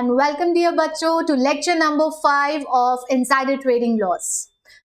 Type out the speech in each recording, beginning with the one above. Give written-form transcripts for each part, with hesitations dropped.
and welcome dear बच्चों to lecture number 5 of insider trading laws।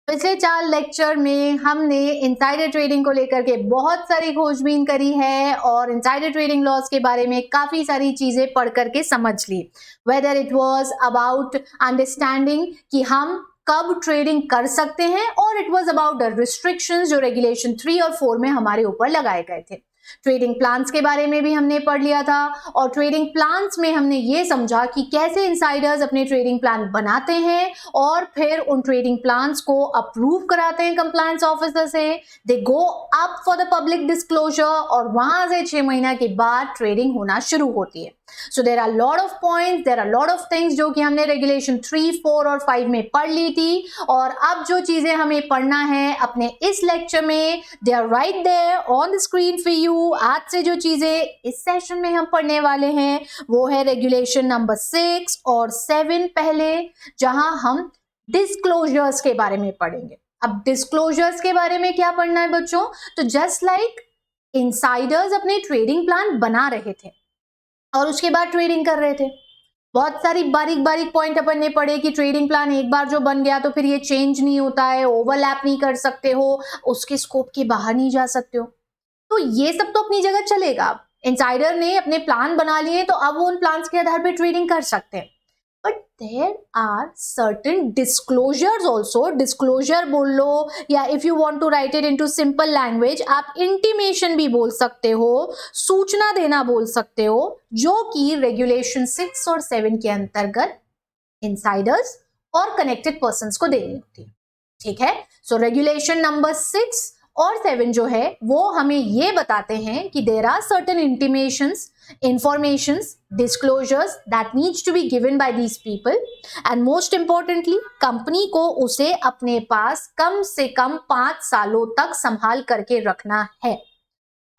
पिछले 4 lecture में हमने इंसाइडर ट्रेडिंग को लेकर के बहुत सारी खोजबीन करी है और इंसाइडर ट्रेडिंग लॉज के बारे में काफी सारी चीजें पढ़ करके समझ ली। Whether it was about understanding कि हम कब ट्रेडिंग कर सकते हैं और it was about the restrictions जो रेगुलेशन 3 और 4 में हमारे ऊपर लगाए गए थे। ट्रेडिंग प्लान्स के बारे में भी हमने पढ़ लिया था और ट्रेडिंग प्लान्स में हमने ये समझा कि कैसे इनसाइडर्स अपने ट्रेडिंग प्लान बनाते हैं और फिर उन ट्रेडिंग प्लान्स को अप्रूव कराते हैं कंप्लायंस ऑफिसर से। They go up for the public disclosure और वहां से 6 महीना के बाद ट्रेडिंग होना शुरू होती है। So there are lot of points, there are lot of things जो कि हमने रेगुलेशन 3, 4 और 5 में पढ़ ली थी और अब जो चीजें हमें पढ़ना है अपने इस लेक्चर में, they are right there on the screen for you. आज से जो चीजें इस सेशन में हम पढ़ने वाले हैं वो है रेगुलेशन नंबर 6 और 7 पहले, जहां हम डिस्क्लोजर्स के बारे में पढ़ेंगे। अब डिस्क्लोजर्स के बारे में क्या पढ़ना है बच्चों? तो जस्ट लाइक इनसाइडर्स अपने ट्रेडिंग प्लान बना रहे थे और उसके बाद ट्रेडिंग कर रहे थे, बहुत सारी बारीक बारीक पॉइंट अपन ने पढ़े कि ट्रेडिंग प्लान एक बार जो बन गया तो फिर ये चेंज नहीं होता है, ओवरलैप नहीं कर सकते हो, उसके स्कोप के बाहर नहीं जा सकते हो। तो ये सब तो अपनी जगह चलेगा। इनसाइडर ने अपने प्लान बना लिए तो अब वो उन प्लान्स के आधार पे ट्रेडिंग कर सकते हैं। But there are certain disclosures also. Disclosure बोल लो या if you want to write it into simple language आप इंटीमेशन भी बोल सकते हो, सूचना देना बोल सकते हो, जो कि रेगुलेशन 6 और 7 के अंतर्गत इनसाइडर्स और कनेक्टेड पर्संस को देनी होती है। ठीक है, सो रेगुलेशन नंबर 6 और 7 जो है वो हमें ये बताते हैं कि there are certain intimations, informations, disclosures that needs to be given by these people and most importantly company को उसे अपने पास कम से कम 5 सालों तक संभाल करके रखना है।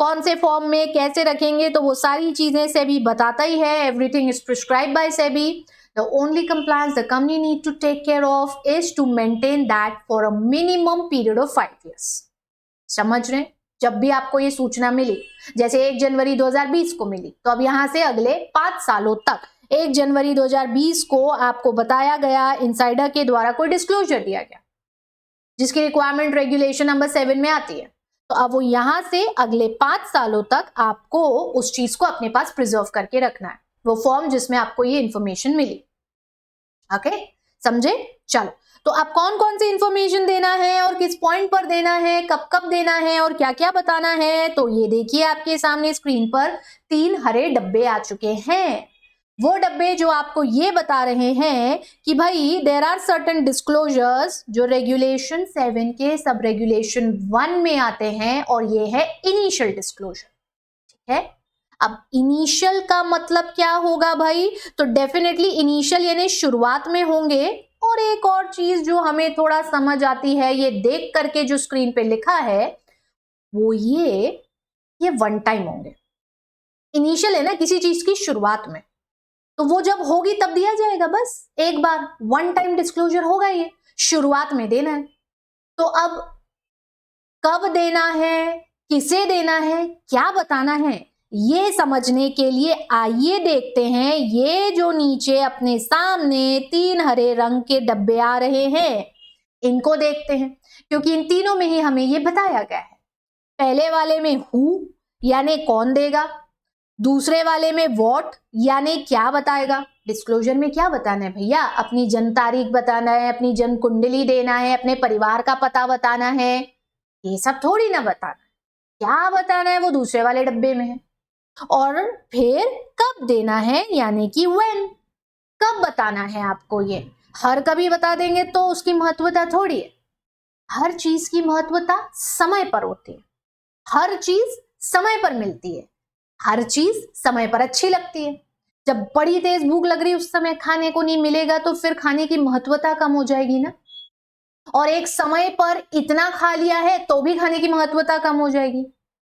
कौन से फॉर्म में कैसे रखेंगे तो वो सारी चीजें सेबी बताता ही है। Everything is prescribed by SEBI. The only compliance the company need to take care of is to maintain that for a minimum period of 5 years। समझ रहे? जब भी आपको ये सूचना मिली, जैसे 1 जनवरी 2020 को मिली, तो अब यहां से अगले 5 सालों तक 1 जनवरी 2020 को आपको बताया गया, इनसाइडर के द्वारा कोई डिस्क्लोजर दिया गया जिसकी रिक्वायरमेंट रेगुलेशन नंबर 7 में आती है, तो अब वो यहां से अगले 5 सालों तक आपको उस चीज को अपने पास प्रिजर्व करके रखना है, वो फॉर्म जिसमें आपको ये इंफॉर्मेशन मिली। ओके, समझे? चलो, तो अब कौन कौन सी इंफॉर्मेशन देना है और किस पॉइंट पर देना है, कब कब देना है और क्या क्या बताना है, तो ये देखिए आपके सामने स्क्रीन पर 3 हरे डब्बे आ चुके हैं। वो डब्बे जो आपको ये बता रहे हैं कि भाई देयर आर सर्टेन डिस्क्लोजर्स जो रेगुलेशन 7 के सब रेगुलेशन 1 में आते हैं और ये है इनिशियल डिस्क्लोजर। ठीक है, अब इनिशियल का मतलब क्या होगा भाई? तो डेफिनेटली इनिशियल यानी शुरुआत में होंगे। और एक और चीज जो हमें थोड़ा समझ आती है, ये देख करके जो स्क्रीन पे लिखा है वो ये 1 टाइम होंगे। इनिशियल है ना किसी चीज की शुरुआत में, तो वो जब होगी तब दिया जाएगा, बस एक बार 1 टाइम डिस्क्लोजर होगा, ये शुरुआत में देना है। तो अब कब देना है, किसे देना है, क्या बताना है, ये समझने के लिए आइए देखते हैं ये जो नीचे अपने सामने 3 हरे रंग के डब्बे आ रहे हैं, इनको देखते हैं, क्योंकि इन तीनों में ही हमें ये बताया गया है। पहले वाले में हु यानी कौन देगा, दूसरे वाले में व्हाट यानी क्या बताएगा। डिस्क्लोजर में क्या बताना है भैया? अपनी जन्म तारीख बताना है, अपनी जन्म कुंडली देना है, अपने परिवार का पता बताना है, ये सब थोड़ी ना बताना। क्या बताना है वो दूसरे वाले डब्बे में है। और फिर कब देना है यानी कि व्हेन, कब बताना है आपको। ये हर कभी बता देंगे तो उसकी महत्वता थोड़ी है। हर चीज की महत्वता समय पर होती है, हर चीज समय पर मिलती है, हर चीज समय पर अच्छी लगती है। जब बड़ी तेज भूख लग रही उस समय खाने को नहीं मिलेगा तो फिर खाने की महत्वता कम हो जाएगी ना। और एक समय पर इतना खा लिया है तो भी खाने की महत्वता कम हो जाएगी।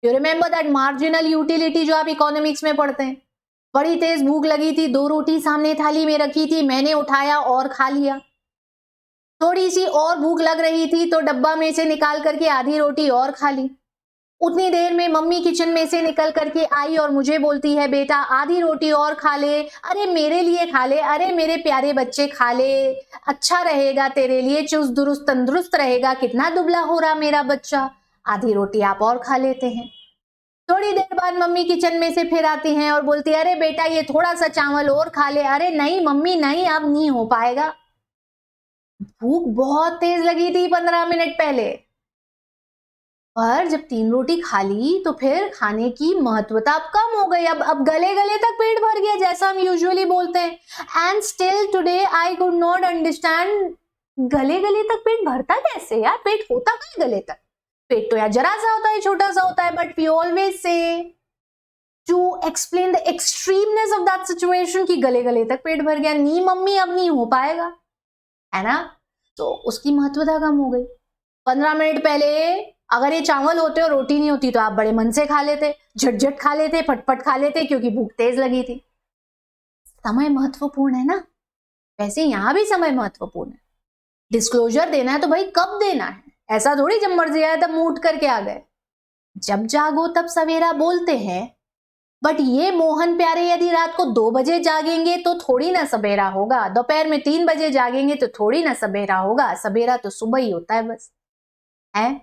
You remember that marginal utility जो आप इकोनॉमिक्स में पढ़ते हैं। बड़ी तेज भूख लगी थी, 2 रोटी सामने थाली में रखी थी, मैंने उठाया और खा लिया। थोड़ी सी और भूख लग रही थी तो डब्बा में से निकाल करके आधी रोटी और खा ली। उतनी देर में मम्मी किचन में से निकल करके आई और मुझे बोलती है, बेटा आधी रोटी और खा ले, अरे मेरे लिए खा ले, अरे मेरे प्यारे बच्चे खा ले, अच्छा रहेगा तेरे लिए, चुस्त दुरुस्त तंदुरुस्त रहेगा, कितना दुबला हो रहा मेरा बच्चा, आधी रोटी आप और खा लेते हैं। थोड़ी देर बाद मम्मी किचन में से फिर आती हैं और बोलती है, अरे बेटा ये थोड़ा सा चावल और खा ले, अरे नहीं मम्मी नहीं, अब नहीं हो पाएगा, भूख बहुत तेज लगी थी 15 मिनट पहले। पर जब 3 रोटी खा ली तो फिर खाने की महत्वता अब कम हो गई, अब गले गले तक पेट भर गया, जैसा हम यूजुअली बोलते हैं। And still today I could not understand, गले गले तक पेट भरता कैसे यार, पेट होता कहाँ गले तक, पेट तो यार जरा सा होता है, छोटा सा होता है, but we always say to explain the extremeness of that situation कि गले गले तक पेट भर गया, नहीं मम्मी अब नहीं हो पाएगा, है ना। तो उसकी महत्वता कम हो गई। 15 मिनट पहले अगर ये चावल होते और रोटी नहीं होती तो आप बड़े मन से खा लेते, झटझट खा लेते, फटफट खा लेते, क्योंकि भूख तेज लगी थी। समय महत्वपूर्ण है ना, वैसे यहां भी समय महत्वपूर्ण है। डिस्क्लोजर देना है तो भाई कब देना है, ऐसा थोड़ी जब मर्जी आया तब मुंह उठ करके आ गए। जब जागो तब सवेरा बोलते हैं, बट ये मोहन प्यारे यदि रात को 2 बजे जागेंगे तो थोड़ी ना सवेरा होगा, दोपहर में 3 बजे जागेंगे तो थोड़ी ना सवेरा होगा, सवेरा तो सुबह ही होता है बस, है,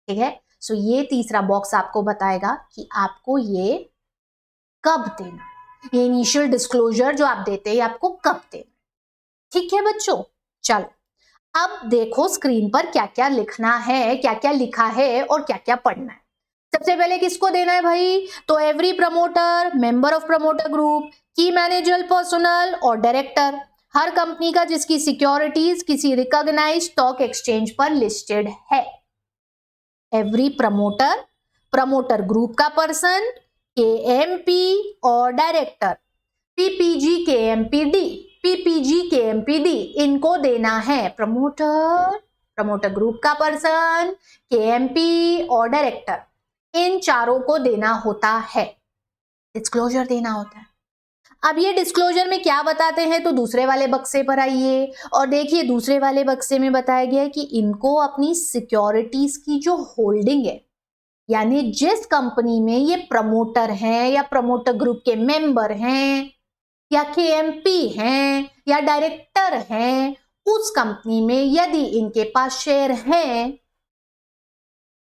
ठीक है। सो ये तीसरा बॉक्स आपको बताएगा कि आपको ये कब देना, ये इनिशियल डिस्क्लोजर जो आप देते हैं आपको कब देना, ठीक है बच्चों। चलो अब देखो स्क्रीन पर क्या क्या लिखना है, क्या क्या लिखा है और क्या क्या पढ़ना है। सबसे पहले किसको देना है भाई, तो every promoter, member of promoter group, की मैनेजर पर्सनल और डायरेक्टर, हर कंपनी का जिसकी सिक्योरिटीज किसी रिकॉग्नाइज्ड स्टॉक एक्सचेंज पर लिस्टेड है। एवरी प्रमोटर, प्रमोटर ग्रुप का पर्सन, केएमपी और डायरेक्टर, पीपीजी केएमपीडी, पीपीजी केएमपीडी, इनको देना है। प्रमोटर, प्रमोटर ग्रुप का पर्सन, केएमपी और डायरेक्टर, इन चारों को देना होता है, डिस्क्लोजर देना होता है। अब ये डिस्क्लोजर में क्या बताते हैं, तो दूसरे वाले बक्से पर आइए और देखिए दूसरे वाले बक्से में बताया गया है कि इनको अपनी सिक्योरिटीज की जो होल्डिंग है, यानी जिस कंपनी में ये प्रमोटर हैं या प्रमोटर ग्रुप के मेंबर हैं या केएमपी हैं या डायरेक्टर हैं, उस कंपनी में यदि इनके पास शेयर हैं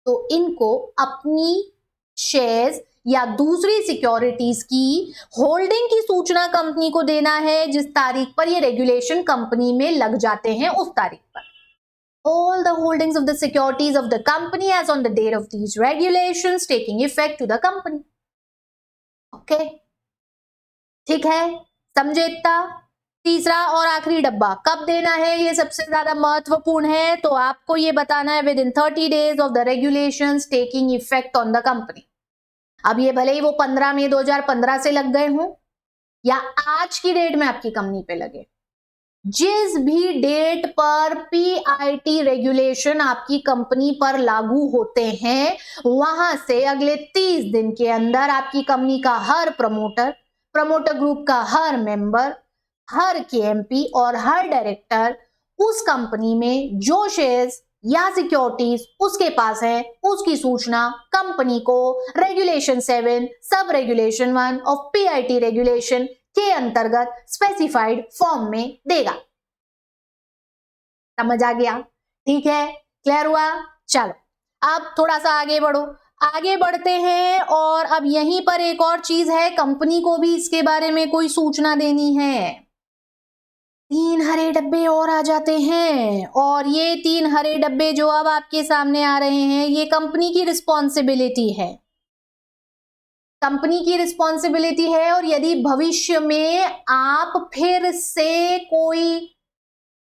तो इनको अपनी शेयर्स या दूसरी सिक्योरिटीज की होल्डिंग की सूचना कंपनी को देना है जिस तारीख पर ये रेगुलेशन कंपनी में लग जाते हैं उस तारीख पर। All the holdings of the securities of the company as on the date of these regulations taking effect to the company. Okay, ठीक है, समझे इतना। तीसरा और आखिरी डब्बा कब देना है, ये सबसे ज्यादा महत्वपूर्ण है, तो आपको ये बताना है with in 30 days of the regulations taking effect on the company। अब ये भले ही वो 15 मई 2015 से लग गए हों या आज की डेट में आपकी कंपनी पे लगे, जिस भी डेट पर पीआईटी रेगुलेशन आपकी कंपनी पर लागू होते हैं वहां से अगले 30 दिन के अंदर आपकी कंपनी का हर प्रमोटर, प्रमोटर ग्रुप का हर मेंबर, हर केएमपी और हर डायरेक्टर उस कंपनी में जो शेयर्स या सिक्योरिटीज उसके पास है उसकी सूचना कंपनी को regulation 7 sub regulation 1 of PIT regulation के अंतर्गत स्पेसिफाइड फॉर्म में देगा। समझ आ गया, ठीक है, क्लियर हुआ। चलो अब थोड़ा सा आगे बढ़ो, आगे बढ़ते हैं और अब यहीं पर एक और चीज है, कंपनी को भी इसके बारे में कोई सूचना देनी है। 3 हरे डब्बे और आ जाते हैं और ये 3 हरे डब्बे जो अब आपके सामने आ रहे हैं ये कंपनी की रिस्पॉन्सिबिलिटी है, कंपनी की रिस्पॉन्सिबिलिटी है। और यदि भविष्य में आप फिर से कोई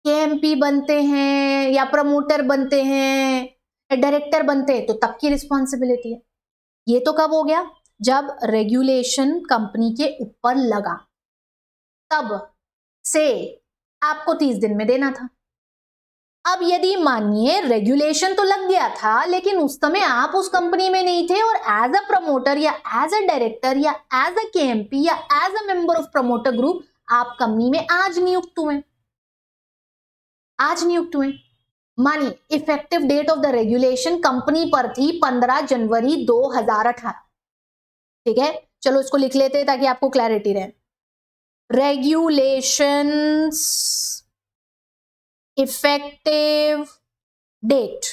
केएमपी बनते हैं या प्रमोटर बनते हैं या डायरेक्टर बनते हैं तो तब की रिस्पॉन्सिबिलिटी है। ये तो कब हो गया, जब रेगुलेशन कंपनी के ऊपर लगा तब से आपको 30 दिन में देना था। अब यदि मानिए रेगुलेशन तो लग गया था लेकिन उस समय आप उस कंपनी में नहीं थे और एज अ प्रमोटर या एज अ डायरेक्टर या एज अ केएमपी या as a member of promoter group आप कंपनी में आज नियुक्त हुए, आज नियुक्त हुए, मानिए effective date of the regulation company पर थी 15 जनवरी 2018। ठीक है, चलो इसको लिख लेते हैं ताकि आपको क्लैरिटी रहे। रेगुलेशंस इफेक्टिव डेट,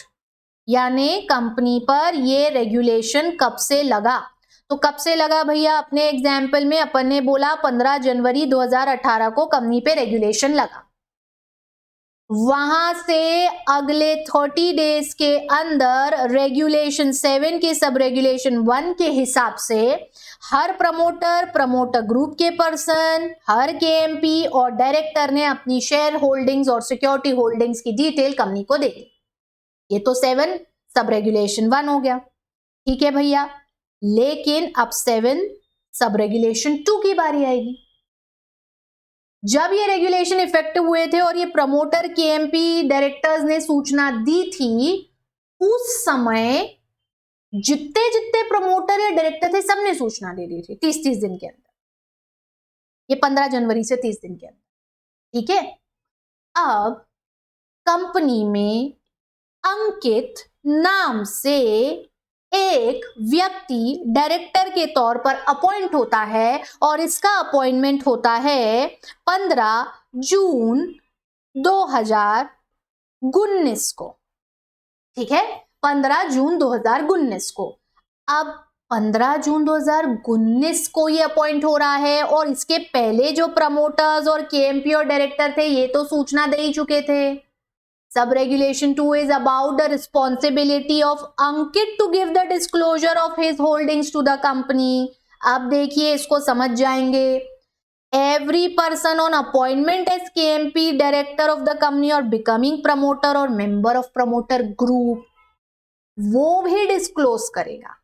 यानी कंपनी पर ये रेगुलेशन कब से लगा। तो कब से लगा भैया, अपने एग्जाम्पल में अपन ने बोला 15 जनवरी 2018 को कंपनी पे रेगुलेशन लगा। वहां से अगले 30 डेज के अंदर रेगुलेशन 7 के सब रेगुलेशन 1 के हिसाब से हर प्रमोटर ग्रुप के पर्सन, हर केएमपी और डायरेक्टर ने अपनी शेयर होल्डिंग्स और सिक्योरिटी होल्डिंग्स की डिटेल कंपनी को दे दी। ये तो 7 सब रेगुलेशन 1 हो गया। ठीक है भैया, लेकिन अब 7 सब रेगुलेशन 2 की बारी आएगी। जब ये रेगुलेशन इफेक्टिव हुए थे और ये प्रमोटर केएमपी डायरेक्टर्स ने सूचना दी थी, उस समय जितने जितने प्रमोटर या डायरेक्टर थे सबने सूचना दे दी थी 30 दिन के अंदर। ये 15 जनवरी से 30 दिन के अंदर। ठीक है, अब कंपनी में अंकित नाम से एक व्यक्ति डायरेक्टर के तौर पर अपॉइंट होता है और इसका अपॉइंटमेंट होता है 15 जून 2019 को। ठीक है, 15 जून 2019 को। अब 15 जून 2019 को ये अपॉइंट हो रहा है और इसके पहले जो प्रमोटर्स और केएमपी और डायरेक्टर थे ये तो सूचना दे ही चुके थे। Sub Regulation 2 is about the responsibility of Ankit to give the disclosure of his holdings to the company. अब देखिए इसको समझ जाएंगे। Every person on appointment as KMP director of the company or becoming promoter or member of promoter group, वो भी disclose करेगा।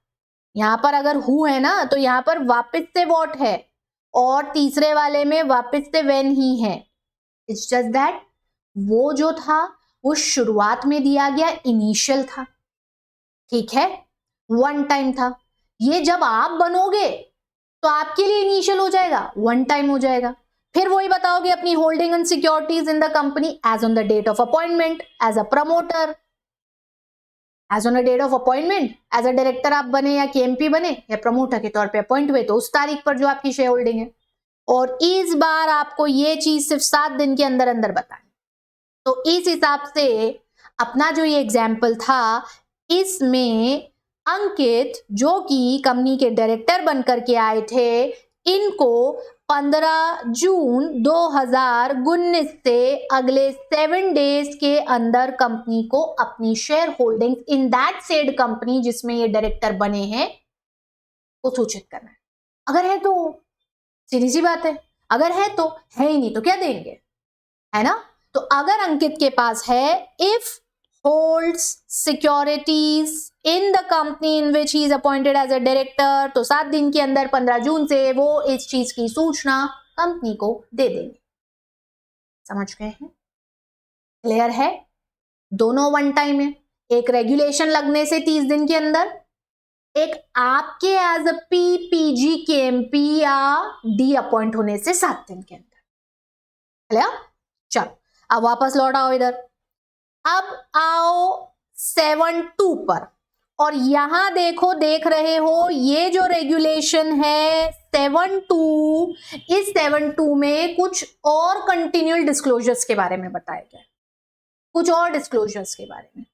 यहां पर अगर हु है ना तो यहां पर वापस से वॉट है और तीसरे वाले में वापस से व्हेन ही है। इट्स जस्ट दैट वो जो था वो शुरुआत में दिया गया इनिशियल था। ठीक है, 1 टाइम था। ये जब आप बनोगे तो आपके लिए इनिशियल हो जाएगा, 1 टाइम हो जाएगा। फिर वही बताओगे अपनी holding and securities in the company as on the date of appointment as a promoter, as on the date of appointment as a director आप बने या केएमपी बने या प्रमोटर के तौर पे अपॉइंट हुए तो उस तारीख पर जो आपकी शेयर होल्डिंग है। और इस बार आपको ये चीज सिर्फ 7 दिन के अंदर अंदर बताएं। तो इस हिसाब से अपना जो ये एग्जाम्पल था इसमें अंकित जो कि कंपनी के डायरेक्टर बनकर के आए थे, इनको 15 जून 2019 से अगले 7 डेज के अंदर कंपनी को अपनी share holdings in that said company जिसमें ये डायरेक्टर बने हैं को सूचित करना है। अगर है तो सीधी सी बात है, अगर है तो है ही, नहीं तो क्या देंगे, है ना। तो अगर अंकित के पास है if holds securities in the company in which he is appointed as a director, तो 7 दिन के अंदर 15 जून से वो इस चीज की सूचना कंपनी को दे देंगे। समझ गए हैं? क्लियर है? दोनों 1 टाइम है। एक रेगुलेशन लगने से 30 दिन के अंदर, एक आपके एज अ पीपीजी केएमपी या डी अपॉइंट होने से 7 दिन के अंदर। क्लियर? चलो अब वापस लौट आओ इधर। अब आओ 7(2) पर और यहां देखो, देख रहे हो ये जो रेगुलेशन है 7(2), इस 7(2) में कुछ और कंटिन्यूअल डिस्क्लोजर्स के बारे में बताया गया, कुछ और डिस्क्लोजर्स के बारे में।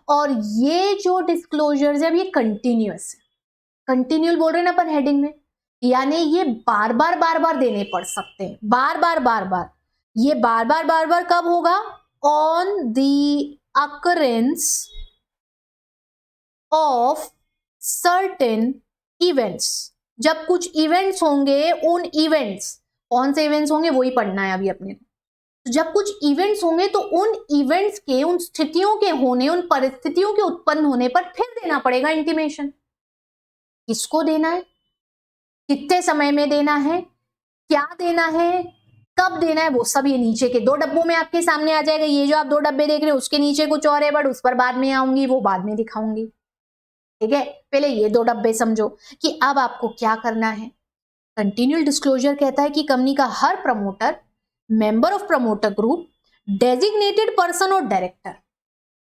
और ये जो डिस्क्लोजर्स है अब ये कंटिन्यूअस है। कंटिन्यूअल बोल रहे हैं ना अपन हेडिंग में, यानी ये बार बार देने पड़ सकते हैं, बार बार। ये बार बार कब होगा? On the occurrence of certain events. जब कुछ इवेंट्स होंगे, उन इवेंट्स, कौन से इवेंट्स होंगे वही पढ़ना है अभी अपने। तो जब कुछ इवेंट्स होंगे तो उन इवेंट्स के, उन स्थितियों के होने, उन परिस्थितियों के उत्पन्न होने पर फिर देना पड़ेगा इंटीमेशन। किसको देना है, कितने समय में देना है, क्या देना है, कब देना है, वो सब ये नीचे के 2 डब्बों में आपके सामने आ जाएगा। ये जो आप 2 डब्बे देख रहे हैं उसके नीचे कुछ और है, बट उस पर बाद में आऊंगी, वो बाद में दिखाऊंगी। ठीक है, पहले ये 2 डब्बे समझो कि अब आपको क्या करना है। कंटिन्यूअल डिस्क्लोजर कहता है कि कंपनी का हर promoter, member of promoter group, designated person और डायरेक्टर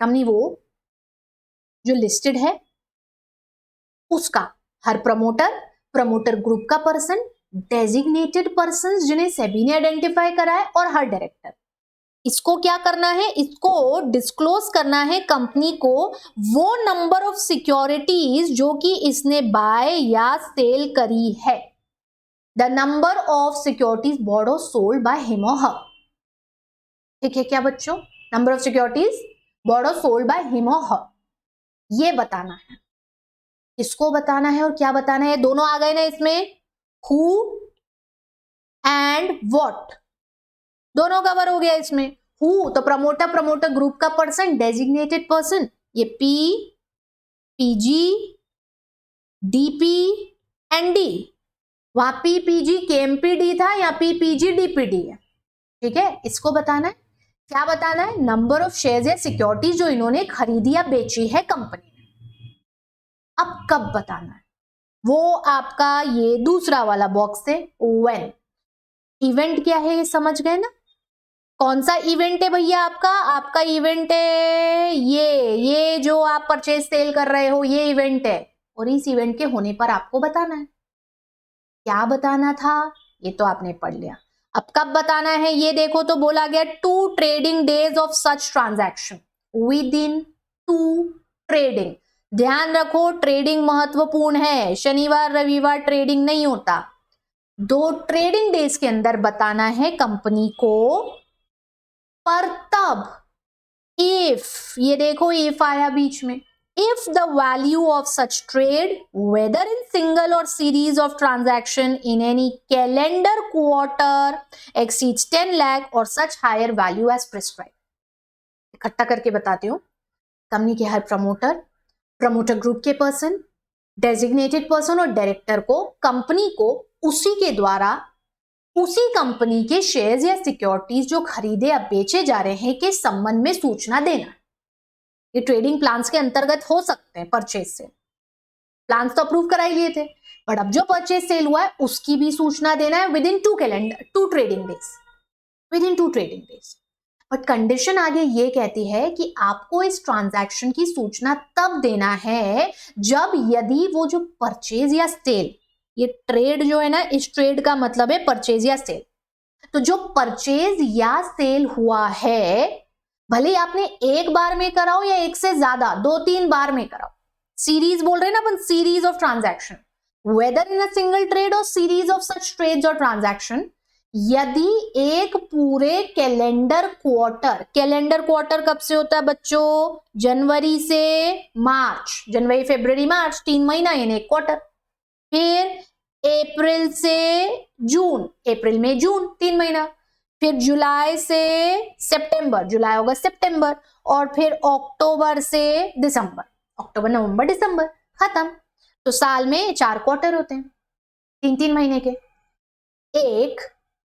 कंपनी वो जो लिस्टेड है उसका हर प्रमोटर ग्रुप का पर्सन, डेजिग्नेटेड पर्सन जिन्हें सेबी ने आइडेंटिफाई करा है, और हर डायरेक्टर। इसको क्या करना है, इसको डिस्क्लोज करना है कंपनी को वो नंबर ऑफ सिक्योरिटीज जो कि इसने बाय या सेल करी है, the number of securities bought or sold by him or her. ठीक है क्या बच्चों, number of securities bought or sold by him or her, ये बताना है। इसको बताना है और क्या बताना है, दोनों आ गए ना इसमें, हु एंड व्हाट, दोनों कवर हो गया इसमें। हु तो प्रमोटर ग्रुप का पर्सन, डेजिग्नेटेड पर्सन, ये P, PG, DP and D. वहां पी पीजी केएमपी डी था, या पी पीजी डीपीडी है। ठीक है, इसको बताना है। क्या बताना है, नंबर ऑफ शेयर्स या सिक्योरिटीज जो इन्होंने खरीदी या बेची है कंपनी ने। अब कब बताना है, वो आपका ये दूसरा वाला बॉक्स है, व्हेन। इवेंट क्या है ये समझ गए ना, कौन सा इवेंट है भैया आपका इवेंट है ये जो आप परचेज सेल कर रहे हो, ये इवेंट है, और इस इवेंट के होने पर आपको बताना है। क्या बताना था ये तो आपने पढ़ लिया। अब कब बताना है ये देखो, तो बोला गया 2 trading days of such transaction, with in 2 trading. ध्यान रखो ट्रेडिंग महत्वपूर्ण है, शनिवार रविवार ट्रेडिंग नहीं होता। 2 ट्रेडिंग डेज के अंदर बताना है कंपनी को, पर तब इफ, ये देखो इफ आया बीच में, if the value of such trade, whether in single or series of transaction in any calendar quarter exceeds 10 lakh or such higher value as prescribed। इकट्ठा करके बताती हूँ, कंपनी के हर प्रमोटर ग्रुप के पर्सन, डेजिग्नेटेड पर्सन और director को company को उसी के द्वारा उसी कंपनी के शेयर्स या सिक्योरिटीज जो खरीदे या बेचे जा रहे हैं के संबंध में सूचना देना। ये ट्रेडिंग प्लान्स के अंतर्गत हो सकते हैं, परचेज सेल प्लान्स तो अप्रूव करा ही लिए थे, बट अब जो परचेज सेल हुआ है उसकी भी सूचना देना है with in 2 trading days. But condition आगे ये कहती है कि आपको इस ट्रांजैक्शन की सूचना तब देना है जब यदि वो जो परचेज या सेल, ये ट्रेड जो है ना, इस ट्रेड का मतलब है परचेज या सेल, तो जो परचेज या सेल हुआ है, भले आपने एक बार में कराओ या एक से ज्यादा 2-3 बार में कराओ, सीरीज बोल रहे हैं ना अपन, series of transaction, whether in a single trade or series of such trades or transaction, यदि एक पूरे कैलेंडर क्वार्टर कब से होता है बच्चों, जनवरी से मार्च, जनवरी फरवरी मार्च 3 महीना यानी एक क्वार्टर, फिर अप्रैल से जून, अप्रैल में जून 3 महीना, फिर जुलाई से सितंबर, जुलाई अगस्त सितंबर, और फिर अक्टूबर से दिसंबर, अक्टूबर नवंबर दिसंबर, खत्म। तो साल में 4 क्वार्टर होते हैं, 3-3 महीने के। एक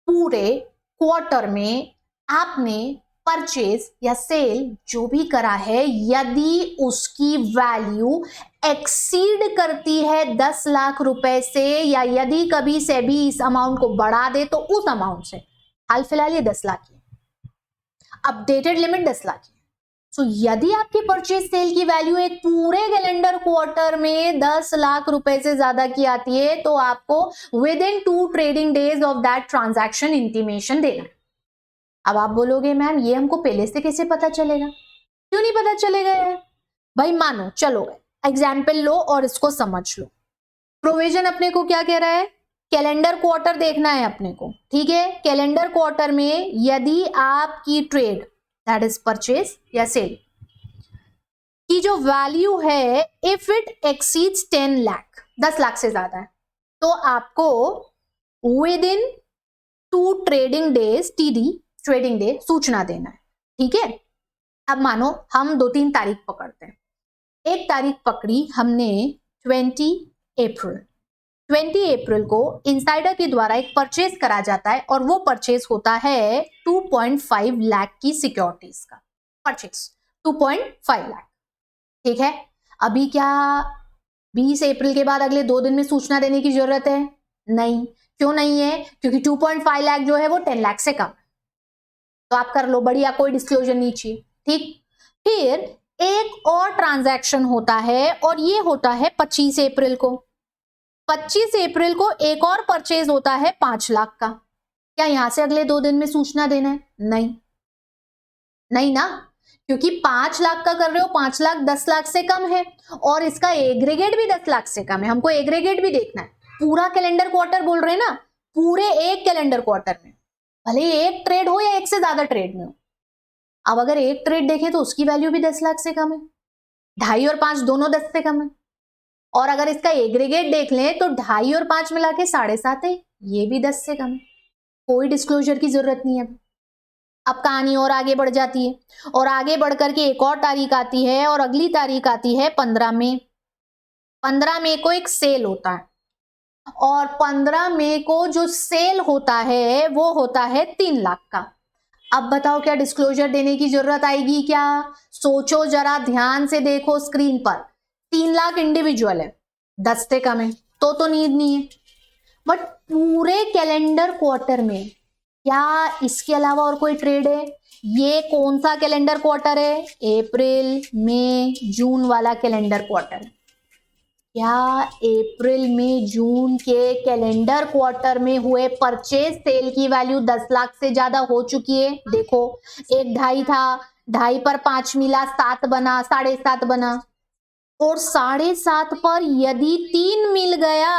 पूरे क्वार्टर में आपने परचेज या सेल जो भी करा है, यदि उसकी वैल्यू एक्सीड करती है 10 लाख रुपए से, या यदि कभी सेबी इस अमाउंट को बढ़ा दे तो उस अमाउंट से, हाल फिलहाल ये 10 लाख की, अपडेटेड लिमिट 10 लाख की। सो यदि आपकी परचेज सेल की वैल्यू एक पूरे कैलेंडर क्वार्टर में 10 लाख रुपए से ज्यादा की आती है, तो आपको with in 2 trading days of that transaction intimation देना है। अब आप बोलोगे मैम ये हमको पहले से कैसे पता चलेगा, क्यों नहीं पता चलेगा यार? भाई मानो, चलो एग्जाम्पल लो और इसको समझ लो। प्रोविजन अपने को क्या कह रहा है, कैलेंडर क्वार्टर देखना है अपने को, ठीक है। कैलेंडर क्वार्टर में यदि आपकी ट्रेड दैट इज परचेज या सेल की जो वैल्यू है, if it exceeds 10 lakh, 10 lakh से ज्यादा है, तो आपको with in 2 trading days, TD trading day, सूचना देना है, ठीक है। अब मानो हम 2-3 तारीख पकड़ते हैं। एक तारीख पकड़ी हमने 20 अप्रैल को इनसाइडर के द्वारा एक परचेज करा जाता है, और वो परचेज होता है 2.5 लाख की सिक्योरिटीज का परचेज, 2.5 लाख, ठीक है। अभी क्या 20 अप्रैल के बाद अगले 2 दिन में सूचना देने की जरूरत है? नहीं। क्यों नहीं है? क्योंकि 2.5 लाख जो है वो 10 लाख से कम, तो आप कर लो, बढ़िया, कोई डिस्क्लोजर नहीं चाहिए, ठीक। फिर एक और ट्रांजैक्शन होता है और ये होता है 25 अप्रैल को। 25 अप्रैल को एक और परचेज होता है 5 लाख का। क्या यहां से अगले 2 दिन में सूचना देना है? नहीं, नहीं ना, क्योंकि 5 लाख का कर रहे हो, 5 लाख 10 लाख से कम है और इसका एग्रीगेट भी 10 लाख से कम है। हमको एग्रीगेट भी देखना है। पूरा कैलेंडर क्वार्टर बोल रहे हैं ना, पूरे एक कैलेंडर क्वार्टर में, भले एक ट्रेड हो या एक से ज्यादा ट्रेड में हो। अब अगर एक ट्रेड देखें तो उसकी वैल्यू भी 10 लाख से कम है, 2.5 और 5 दोनों 10 से कम है। और अगर इसका एग्रीगेट देख लें तो 2.5 और 5 मिला के 7.5 है, ये भी 10 से कम है। कोई डिस्क्लोजर की जरूरत नहीं है। अब कहानी और आगे बढ़ जाती है और आगे बढ़ करके एक और तारीख आती है और अगली तारीख आती है 15 मई। 15 मई को एक सेल होता है और 15 मई को जो सेल होता है वो होता है 3 लाख का। अब बताओ क्या डिस्क्लोजर देने की जरूरत आएगी क्या? सोचो जरा, ध्यान से देखो स्क्रीन पर। 3 लाख इंडिविजुअल है, 10 से कम है तो नीड नहीं है। बट पूरे कैलेंडर क्वार्टर में क्या इसके अलावा और कोई ट्रेड है? ये कौन सा कैलेंडर क्वार्टर है? अप्रैल मई जून वाला कैलेंडर क्वार्टर। क्या अप्रैल मई जून के कैलेंडर क्वार्टर में हुए परचेज सेल की वैल्यू 10 लाख से ज्यादा हो चुकी है? देखो, एक 2.5 था, 2.5 पर 5 मिला, 7 बना, 7.5 बना, और 7.5 पर यदि 3 मिल गया,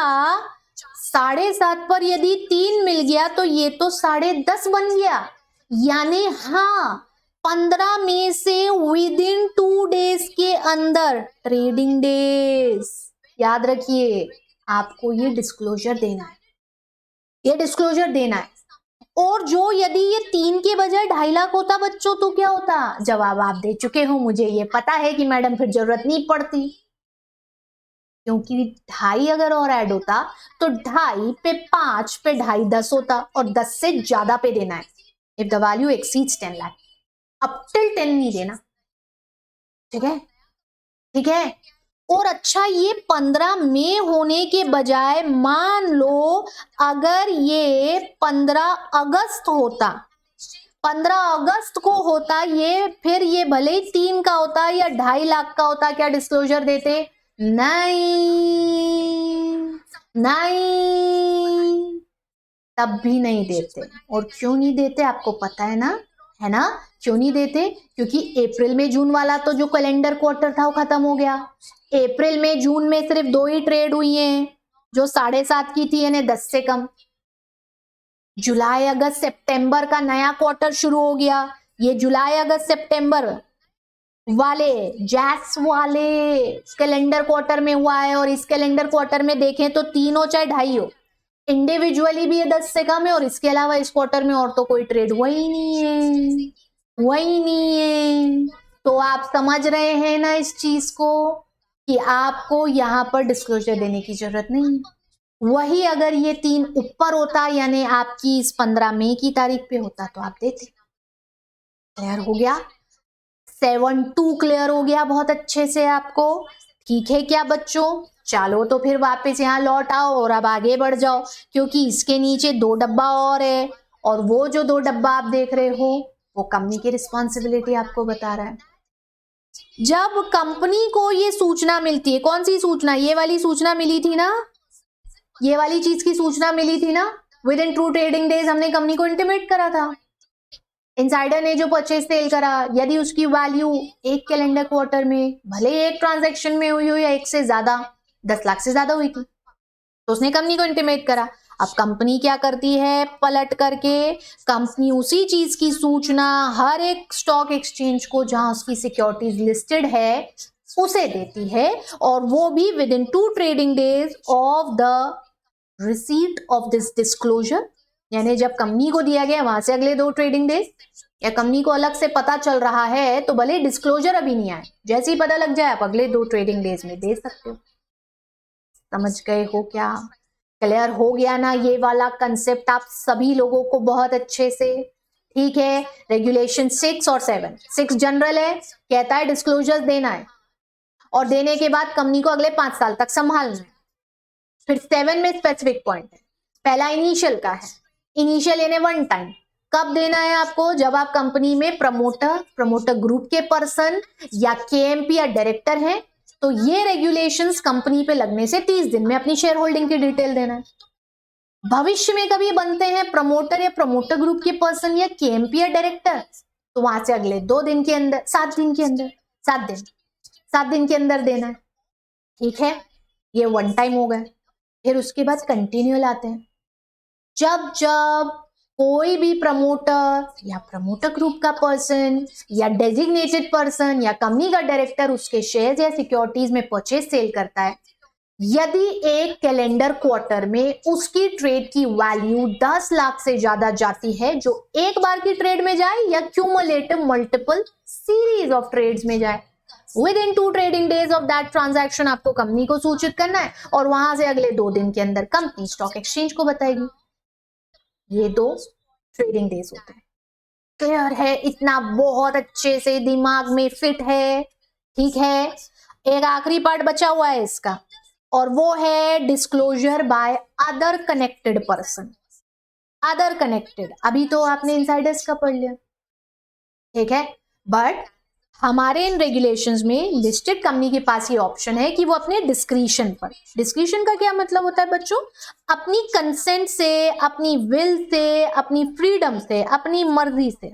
7.5 पर यदि 3 मिल गया तो ये तो 10.5 बन गया। यानी हाँ, 15 मई से विदिन 2 डेज के अंदर, ट्रेडिंग डेज, याद रखिए आपको ये डिस्क्लोजर देना है, ये डिस्क्लोजर देना है। और जो यदि ये 3 के बजाय 2.5 लाख होता बच्चों तो क्या होता? जवाब आप दे चुके हो, मुझे ये पता है कि मैडम फिर जरूरत नहीं पड़ती, क्योंकि 2.5 अगर और ऐड होता तो 2.5 पे 5 पे 2.5 10 होता और 10 से ज्यादा पे देना है। If the value exceeds 10 lakh, up till 10 नहीं देना। ठीक है, ठीक है। और अच्छा, ये 15 मई होने के बजाय मान लो अगर ये 15 अगस्त होता, 15 अगस्त को होता ये, फिर ये भले ही 3 का होता या 2.5 लाख का होता, क्या डिस्क्लोजर देते? नहीं, नहीं, तब भी नहीं देते। और क्यों नहीं देते आपको पता है ना, है ना? क्यों नहीं देते? क्योंकि अप्रैल में जून वाला तो जो कैलेंडर क्वार्टर था वो खत्म हो गया। अप्रैल में जून में सिर्फ 2 ही ट्रेड हुई हैं, जो 7.5 की थी, यानी 10 से कम। जुलाई अगस्त सितंबर का नया क्वार्टर शुरू हो गया। ये जुलाई अगस्त सितंबर वाले, जैक्स वाले कैलेंडर क्वार्टर में हुआ है। और इस कैलेंडर क्वार्टर में देखें तो 3 हो चाहे 2.5 हो, इंडिविजुअली भी ये 10 से कम है और इसके अलावा इस क्वार्टर में और तो कोई ट्रेड हुआ ही नहीं है, हुआ ही नहीं है। तो आप समझ रहे हैं ना इस चीज को कि आपको यहां पर डिस्क्लोजर देने की जरूरत नहीं है। वही अगर ये 3 ऊपर होता, यानी आपकी इस 15 मई की तारीख पे होता, तो आप देते। क्लियर हो गया? 7-2 क्लियर हो गया बहुत अच्छे से आपको? ठीक है क्या बच्चों? चलो तो फिर वापस यहाँ लौट आओ और अब आगे बढ़ जाओ, क्योंकि इसके नीचे 2 डब्बा और है और वो जो 2 डब्बा आप देख रहे हो वो कंपनी की रिस्पॉन्सिबिलिटी आपको बता रहा है। जब कंपनी को ये सूचना मिलती है, कौन सी सूचना? ये वाली सूचना मिली थी ना, ये वाली चीज की सूचना मिली थी ना, विद इन 2 ट्रेडिंग डेज हमने कंपनी को इंटीमेट करा था। इनसाइडर ने जो परचेज सेल करा, यदि उसकी वैल्यू एक कैलेंडर क्वार्टर में भले एक ट्रांजैक्शन में हुई हो या एक से ज्यादा, 10 लाख से ज्यादा हुई थी, तो उसने कंपनी को इंटीमेट करा। अब कंपनी क्या करती है? पलट करके कंपनी उसी चीज की सूचना हर एक स्टॉक एक्सचेंज को जहां उसकी सिक्योरिटीज लिस्टेड है उसे देती है, और वो भी with in 2 trading days of the receipt of this disclosure. यानी जब कंपनी को दिया गया वहां से अगले 2 ट्रेडिंग डेज, या कंपनी को अलग से पता चल रहा है तो भले डिस्क्लोजर अभी नहीं आए, जैसे ही पता लग जाए आप अगले 2 ट्रेडिंग डेज में दे सकते हो। समझ गए हो क्या? क्लियर हो गया ना ये वाला कंसेप्ट आप सभी लोगों को बहुत अच्छे से? ठीक है। रेगुलेशन 6 और 7, 6 जनरल है, कहता है डिस्क्लोजर देना है और देने के बाद कंपनी को अगले 5 साल तक संभालना है। फिर 7 में स्पेसिफिक पॉइंट है, पहला इनिशियल का है, इनिशियल यानी 1 टाइम, कब देना है आपको? जब आप कंपनी में प्रमोटर ग्रुप के पर्सन या केएमपी या डायरेक्टर हैं, तो ये रेगुलेशंस कंपनी पे लगने से 30 दिन में अपनी शेयर होल्डिंग की डिटेल देना है। भविष्य में कभी बनते हैं प्रमोटर या प्रमोटर ग्रुप के पर्सन या केएमपी या डायरेक्टर, तो वहां से अगले 2 दिन के अंदर, 7 दिन के अंदर, 7 दिन के अंदर देना है। ठीक है, ये वन टाइम हो गया। फिर उसके बाद कंटिन्यूअल आते हैं। जब जब कोई भी प्रमोटर या प्रमोटर ग्रुप का पर्सन या डेजिग्नेटेड पर्सन या कंपनी का डायरेक्टर उसके शेयर या सिक्योरिटीज में परचेज सेल करता है, यदि एक कैलेंडर क्वार्टर में उसकी ट्रेड की वैल्यू 10 लाख से ज्यादा जाती है, जो एक बार की ट्रेड में जाए या cumulative multiple series of trades में जाए, within 2 trading days of that transaction आपको कंपनी को सूचित करना है और वहां से अगले 2 दिन के अंदर कंपनी स्टॉक एक्सचेंज को बताएगी। ये 2 ट्रेडिंग डेज होते हैं। क्लियर है? इतना बहुत अच्छे से दिमाग में फिट है। ठीक है, एक आखिरी पार्ट बचा हुआ है इसका, और वो है disclosure by other connected person. Other connected, अभी तो आपने इनसाइडर्स का पढ़ लिया, ठीक है, बट हमारे इन रेगुलेशंस में लिस्टेड कंपनी के पास ये ऑप्शन है कि वो अपने डिस्क्रिशन पर, डिस्क्रिशन का क्या मतलब होता है बच्चों? अपनी कंसेंट से, अपनी विल से, अपनी फ्रीडम से, अपनी मर्जी से,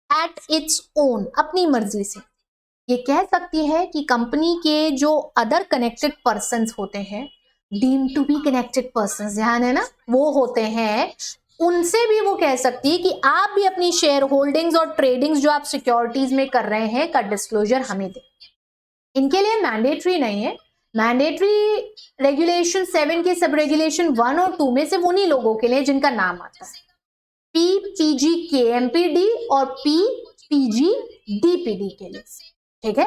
एट इट्स ओन, अपनी मर्जी से ये कह सकती है कि कंपनी के जो अदर कनेक्टेड पर्सन्स होते हैं, deem to be connected persons, ध्यान है ना, वो होते हैं, उनसे भी वो कह सकती है कि आप भी अपनी शेयर होल्डिंग्स और ट्रेडिंग्स जो आप सिक्योरिटीज में कर रहे हैं का डिस्क्लोजर हमें दें। इनके लिए मैंडेटरी नहीं है। मैंडेटरी रेगुलेशन 7 के सब रेगुलेशन 1 और 2 में सिर्फ उन्हीं लोगों के लिए जिनका नाम आता है, PPG KMPD और PPG DPD के लिए। ठीक है,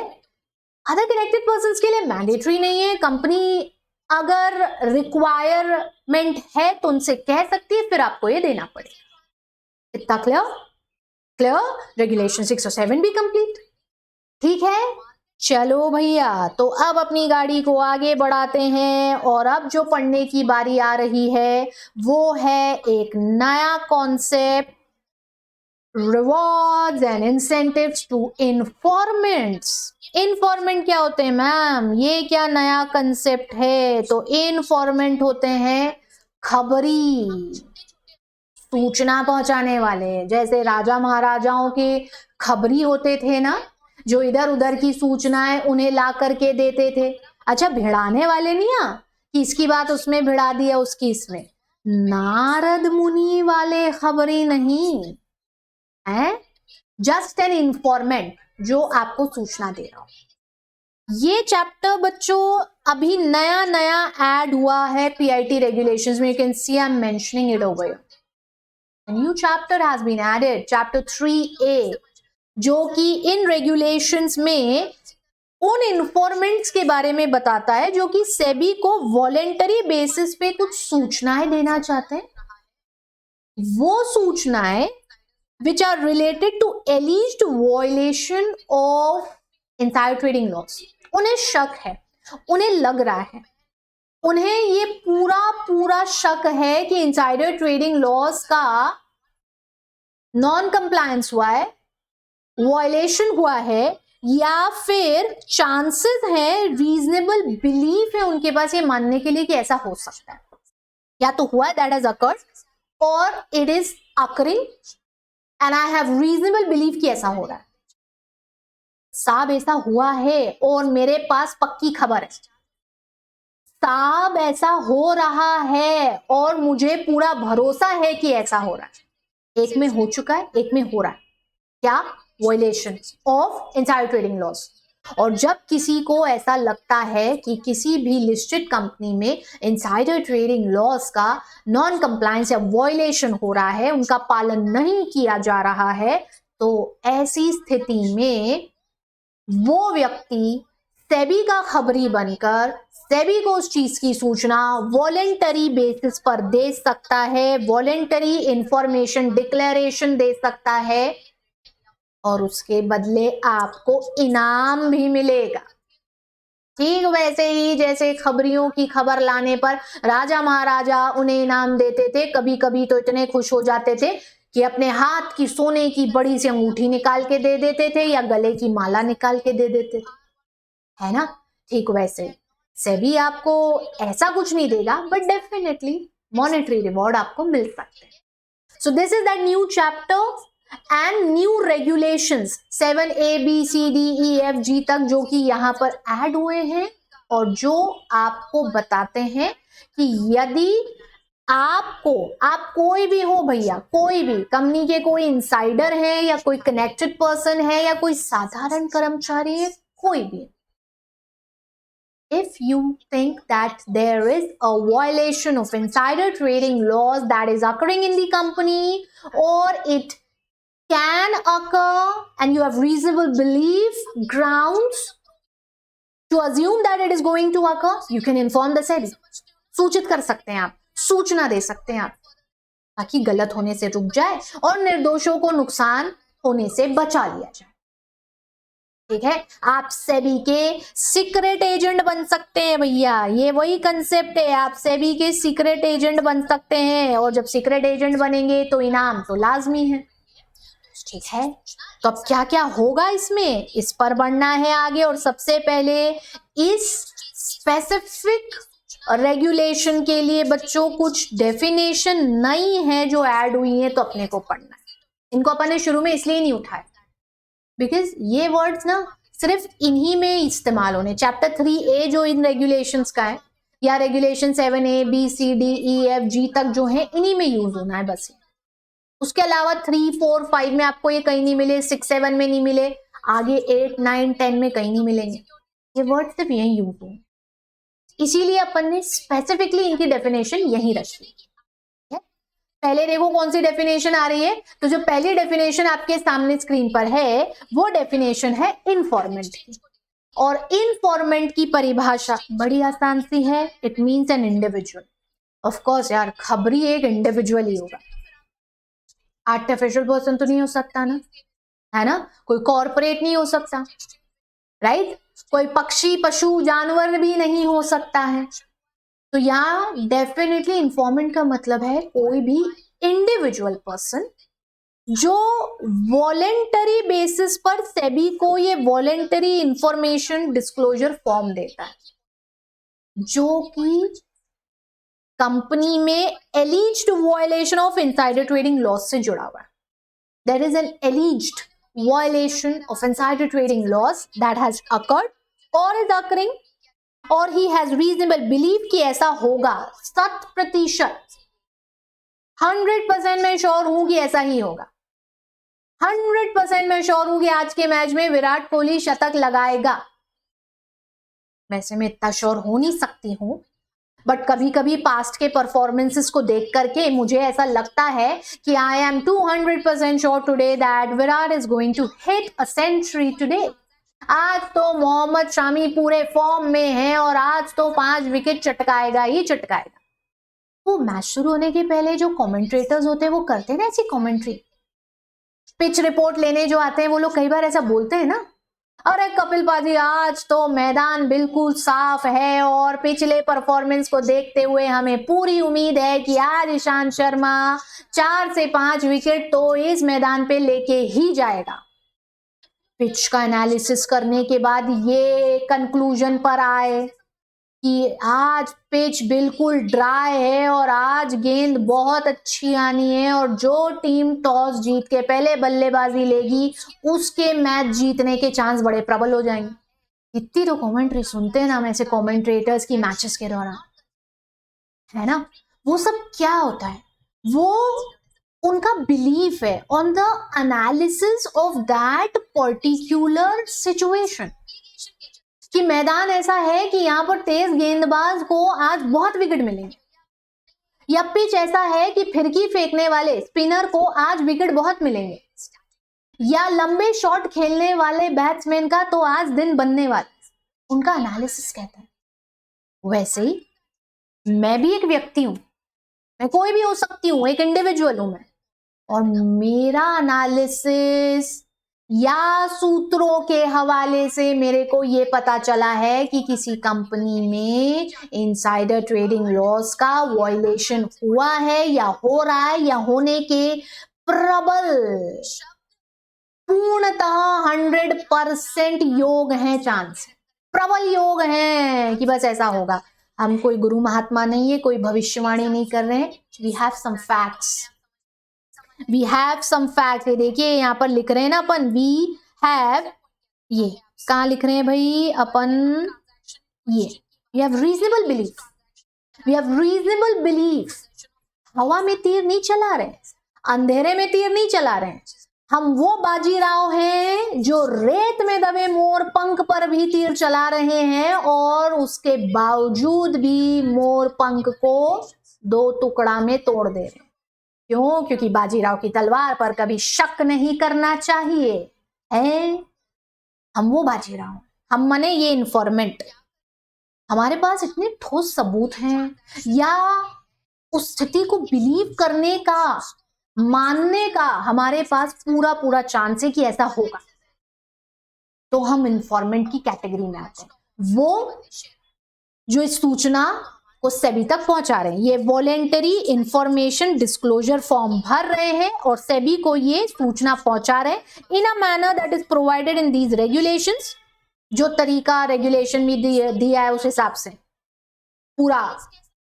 अदर कनेक्टेड पर्सन्स के लिए मैंडेटरी नहीं है। कंपनी अगर रिक्वायरमेंट है तो उनसे कह सकती है, फिर आपको ये देना पड़ेगा। इतना क्लियर? रेगुलेशन 6 और 7 भी कंप्लीट। ठीक है, चलो भैया, तो अब अपनी गाड़ी को आगे बढ़ाते हैं और अब जो पढ़ने की बारी आ रही है वो है एक नया concept, rewards and incentives to informants. Informant क्या होते हैं मैम? ये क्या नया कंसेप्ट है? तो इन्फॉर्मेंट होते हैं खबरी, सूचना पहुंचाने वाले। जैसे राजा महाराजाओं के खबरी होते थे ना, जो इधर उधर की सूचनाएं उन्हें ला करके देते थे। अच्छा, भिड़ाने वाले नहीं, कि इसकी बात उसमें भिड़ा दिया, उसकी इसमें। नारद मुनि वाले खबरी नहीं है, जस्ट एन इन्फॉर्मेंट जो आपको सूचना दे रहा हो। ये चैप्टर बच्चों अभी नया नया ऐड हुआ है पीआईटी रेगुलेशंस में। You can see I am mentioning it over here. A new chapter has been added, chapter 3A, जो कि इन रेगुलेशंस में उन इन्फॉर्मेंट्स के बारे में बताता है जो कि सेबी को वॉलेंटरी बेसिस पे कुछ सूचनाएं देना चाहते हैं। वो सूचनाएं which are related to alleged violation of insider trading laws। उन्हें शक है, उन्हें लग रहा है, उन्हें ये पूरा शक है कि इंसाइडर ट्रेडिंग लॉस का नॉन कंप्लायंस हुआ है, वायलेशन हुआ है, या फिर चांसेस है, रीजनेबल बिलीफ है उनके पास ये मानने के लिए कि ऐसा हो सकता है, या तो हुआ दैट हैज अकर्ड और it is occurring and I have reasonable belief कि ऐसा हो रहा है। साहब ऐसा हुआ है और मेरे पास पक्की खबर है, साहब ऐसा हो रहा है और मुझे पूरा भरोसा है कि ऐसा हो रहा है। एक में हो चुका है, एक में हो रहा है। क्या? Violation of insider trading loss. और जब किसी को ऐसा लगता है कि किसी भी लिस्टेड कंपनी में इनसाइडर ट्रेडिंग लॉस का नॉन कंप्लायंस या वायलेशन हो रहा है, उनका पालन नहीं किया जा रहा है, तो ऐसी स्थिति में वो व्यक्ति सेबी का खबरी बनकर सेबी को उस चीज की सूचना वॉलेंटरी बेसिस पर दे सकता है, वॉलेंटरी इंफॉर्मेशन डिक्लेरेशन दे सकता है, और उसके बदले आपको इनाम भी मिलेगा। ठीक वैसे ही जैसे खबरियों की खबर लाने पर राजा महाराजा उन्हें इनाम देते थे, कभी कभी तो इतने खुश हो जाते थे कि अपने हाथ की सोने की बड़ी सी अंगूठी निकाल के दे देते थे या गले की माला निकाल के दे देते थे, है ना? ठीक वैसे सेबी आपको ऐसा कुछ नहीं देगा, बट डेफिनेटली मॉनेटरी रिवॉर्ड आपको मिल सकते हैं। So this is that new chapter and new regulations 7A B C D E F G तक जो कि यहाँ पर ऐड हुए हैं और जो आपको बताते हैं कि यदि आपको, आप कोई भी हो भैया, कोई भी कंपनी के कोई इंसाइडर है या कोई कनेक्टेड पर्सन है या कोई साधारण कर्मचारी है, कोई भी, if you think that there is a violation of insider trading laws that is occurring in the company or it can occur and you have reasonable belief grounds to assume that it is going to occur, you can inform the SEBI. सूचित कर सकते हैं आप, सूचना दे सकते हैं आप, ताकि गलत होने से रुक जाए और निर्दोषों को नुकसान होने से बचा लिया जाए। ठीक है, आप सेबी के सीक्रेट एजेंट बन सकते हैं भैया, ये वही कंसेप्ट है, आप सेबी के सीक्रेट एजेंट बन सकते हैं और जब सीक्रेट एजेंट बनेंगे तो इनाम तो लाजमी है। ठीक है, तो अब क्या क्या होगा इसमें, इस पर बढ़ना है आगे। और सबसे पहले इस स्पेसिफिक रेगुलेशन के लिए बच्चों कुछ डेफिनेशन नई है जो ऐड हुई है, तो अपने को पढ़ना है। इनको अपन ने शुरू में इसलिए नहीं उठाया बिकॉज ये वर्ड्स ना सिर्फ इन्हीं में इस्तेमाल होने, चैप्टर 3A जो इन रेगुलेशंस का है या regulation 7A B C D E F G तक जो है इन्हीं में यूज होना है बस। उसके अलावा 3 4 5 में आपको ये कहीं नहीं मिले, 6 7 में नहीं मिले, आगे 8 9 10 में कहीं नहीं मिलेंगे, ये वर्ड सिर्फ यही यूज होंगे। इसीलिए अपन ने स्पेसिफिकली इनकी डेफिनेशन यहीं रखी है। पहले देखो कौन सी डेफिनेशन आ रही है, तो जो पहली डेफिनेशन आपके सामने स्क्रीन पर है वो डेफिनेशन है इनफॉर्मेंट की। और इनफॉर्मेंट की परिभाषा बड़ी आसान सी है, it means an individual. Of course यार, खबरी एक इंडिविजुअल ही होगा, आर्टिफिशियल पर्सन तो नहीं हो सकता ना, है ना, कोई कॉर्पोरेट नहीं हो सकता, राइट, कोई पक्षी पशु जानवर भी नहीं हो सकता है। तो यहाँ डेफिनेटली इंफॉर्मेंट का मतलब है कोई भी इंडिविजुअल पर्सन जो वॉलेंटरी बेसिस पर सेबी को ये वॉलेंटरी इंफॉर्मेशन डिस्क्लोजर फॉर्म देता है, जो कि कंपनी में alleged violation of insider trading laws से जुड़ा हुआ है। There is an alleged violation of insider trading laws that has occurred or is occurring or he has reasonable believe कि ऐसा होगा, 100% 100% मैं श्योर हूं कि ऐसा ही होगा, 100% मैं श्योर हूं कि आज के मैच में विराट कोहली शतक लगाएगा। वैसे मैं इतना श्योर हो नहीं सकती हूं, बट कभी कभी पास्ट के परफॉर्मेंसेस को देख करके मुझे ऐसा लगता है कि I am 200% sure today that Virat is going to hit a century today. आज तो मोहम्मद शामी पूरे फॉर्म में है और आज तो 5 विकेट चटकाएगा ही चटकाएगा। वो मैच शुरू होने के पहले जो कमेंट्रेटर्स होते हैं वो करते हैं ना ऐसी कमेंट्री, पिच रिपोर्ट लेने जो आते हैं वो लोग कई बार ऐसा बोलते हैं ना, अरे कपिल पाजी आज तो मैदान बिल्कुल साफ है और पिछले परफॉर्मेंस को देखते हुए हमें पूरी उम्मीद है कि आज ईशांत शर्मा 4 से 5 विकेट तो इस मैदान पे लेके ही जाएगा। पिच का एनालिसिस करने के बाद ये कंक्लूजन पर आए कि आज पिच बिल्कुल ड्राई है और आज गेंद बहुत अच्छी आनी है और जो टीम टॉस जीत के पहले बल्लेबाजी लेगी उसके मैच जीतने के चांस बड़े प्रबल हो जाएंगे। इतनी तो कमेंट्री सुनते हैं ना हम ऐसे कमेंट्रेटर्स की मैचेस के दौरान, है ना। वो सब क्या होता है, वो उनका बिलीफ है on the analysis of that particular situation कि मैदान ऐसा है कि यहाँ पर तेज गेंदबाज को आज बहुत विकेट मिलेंगे, या पिच ऐसा है कि फिरकी फेंकने वाले स्पिनर को आज विकेट बहुत मिलेंगे, या लंबे शॉट खेलने वाले बैट्समैन का तो आज दिन बनने वाला। उनका एनालिसिस कहता है। वैसे ही मैं भी एक व्यक्ति हूं, मैं कोई भी हो सकती हूं, एक इंडिविजुअल हूं मैं, और मेरा एनालिसिस या सूत्रों के हवाले से मेरे को ये पता चला है कि किसी कंपनी में इनसाइडर ट्रेडिंग लॉस का वायलेशन हुआ है या हो रहा है या होने के प्रबल, पूर्णतः 100% योग है, चांस प्रबल योग है कि बस ऐसा होगा। हम कोई गुरु महात्मा नहीं है, कोई भविष्यवाणी नहीं कर रहे हैं। We have some facts, we have some fact. ये देखिए यहाँ पर लिख रहे हैं ना अपन, वी हैव, ये कहाँ लिख रहे हैं भाई अपन, ये we have reasonable belief, we have reasonable belief. हवा में तीर नहीं चला रहे, अंधेरे में तीर नहीं चला रहे, हम वो बाजीराव हैं जो रेत में दबे मोर पंख पर भी तीर चला रहे हैं और उसके बावजूद भी मोर पंख को 2 टुकड़ा में तोड़ दे रहे हैं। क्यों? क्योंकि बाजीराव की तलवार पर कभी शक नहीं करना चाहिए है। हम वो बाजीराव, हम मने ये इन्फॉर्मेंट, हमारे पास इतने ठोस सबूत हैं या उस स्थिति को बिलीव करने का, मानने का हमारे पास पूरा पूरा चांस है कि ऐसा होगा, तो हम इन्फॉर्मेंट की कैटेगरी में आते हैं। वो जो इस सूचना को सेबी तक पहुंचा रहे हैं, ये वॉलेंटरी इंफॉर्मेशन डिस्क्लोजर फॉर्म भर रहे हैं और सेबी को ये सूचना पहुंचा रहे हैं in a manner that is provided in these regulations. जो तरीका रेगुलेशन में दिया है उस हिसाब से पूरा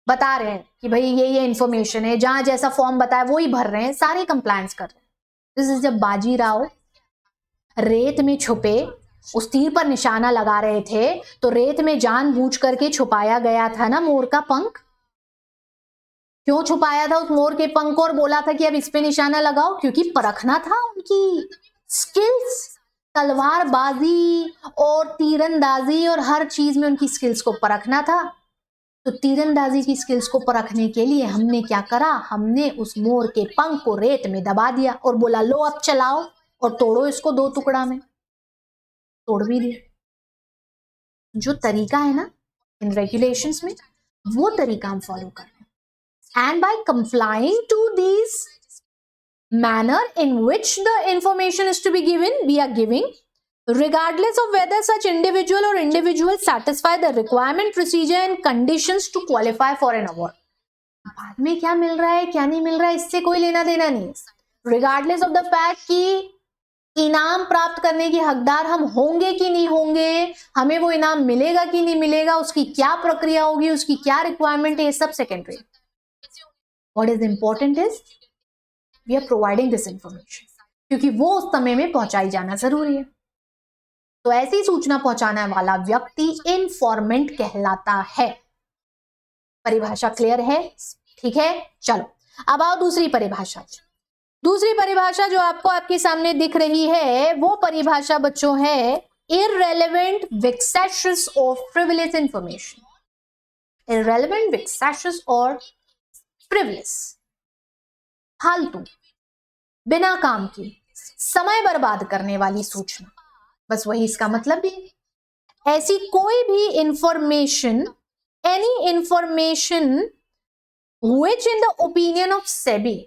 बता रहे हैं कि भाई ये इंफॉर्मेशन है, जहां जैसा फॉर्म बताया वो ही भर रहे हैं, सारे कंप्लायंस कर रहे हैं। दिस इज जब बाजीराव रेत में छुपे उस तीर पर निशाना लगा रहे थे, तो रेत में जानबूझ करके छुपाया गया था ना मोर का पंख। क्यों छुपाया था उस मोर के पंख को और बोला था कि अब इस पे निशाना लगाओ? क्योंकि परखना था उनकी स्किल्स, तलवारबाजी और तीरंदाजी और हर चीज में उनकी स्किल्स को परखना था। तो तीरंदाजी की स्किल्स को परखने के लिए हमने क्या करा, हमने उस मोर के पंख को रेत में दबा दिया और बोला लो अब चलाओ और तोड़ो इसको 2 टुकड़ा में। तोड़ भी दिया। जो तरीका है ना इन रेगुलेशंस में, वो तरीका हम फॉलो कर रहे हैं। And by complying to this manner in which the information is to be given, we are giving regardless of whether such individual or individuals satisfy the requirement, procedure and conditions to qualify for an award. बाद में क्या मिल रहा है क्या नहीं मिल रहा है इससे कोई लेना देना नहीं है। regardless of the fact कि इनाम प्राप्त करने के हकदार हम होंगे कि नहीं होंगे, हमें वो इनाम मिलेगा कि नहीं मिलेगा, उसकी क्या प्रक्रिया होगी, उसकी क्या रिक्वायरमेंट है, ये सब secondary. What is important is we are providing this information, क्योंकि वो उस समय में पहुंचाई जाना जरूरी है। तो ऐसी सूचना पहुंचाने वाला व्यक्ति इन्फॉर्मेंट कहलाता है। परिभाषा क्लियर है? ठीक है, चलो अब आओ दूसरी परिभाषा। दूसरी परिभाषा जो आपको आपके सामने दिख रही है वो परिभाषा बच्चों है irrelevant, vexatious or frivolous information. irrelevant, vexatious और frivolous, फालतू, बिना काम की, समय बर्बाद करने वाली सूचना, बस वही इसका मतलब भी है। ऐसी कोई भी information, any information which in the opinion of SEBI,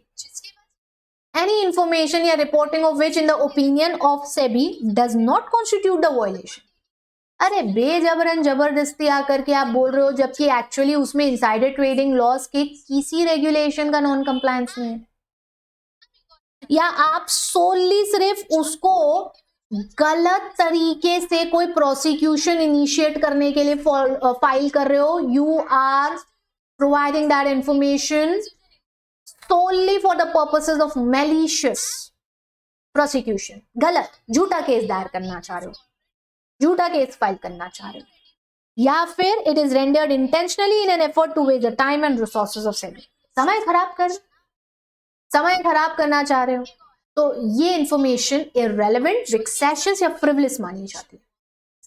any information या reporting of which in the opinion of SEBI does not constitute the violation. अरे बेजबरन जबरदस्ती आकर के आप बोल रहे हो जबकि एक्चुअली उसमें इनसाइडर ट्रेडिंग लॉस के किसी रेगुलेशन का नॉन कंप्लायंस नहीं है, या आप सोली सिर्फ उसको गलत तरीके से कोई प्रोसिक्यूशन इनिशिएट करने के लिए फाइल कर रहे हो। You are providing that information solely for the purposes of malicious prosecution, गलत झूठा केस दायर करना चाह रहे हो, झूठा केस फाइल करना चाह रहे हो, या फिर it is rendered intentionally in an effort to waste the time and resources of SEBI, समय खराब करना चाह रहे हो, तो ये इंफॉर्मेशन irrelevant, vexatious या frivolous मानी जाती है।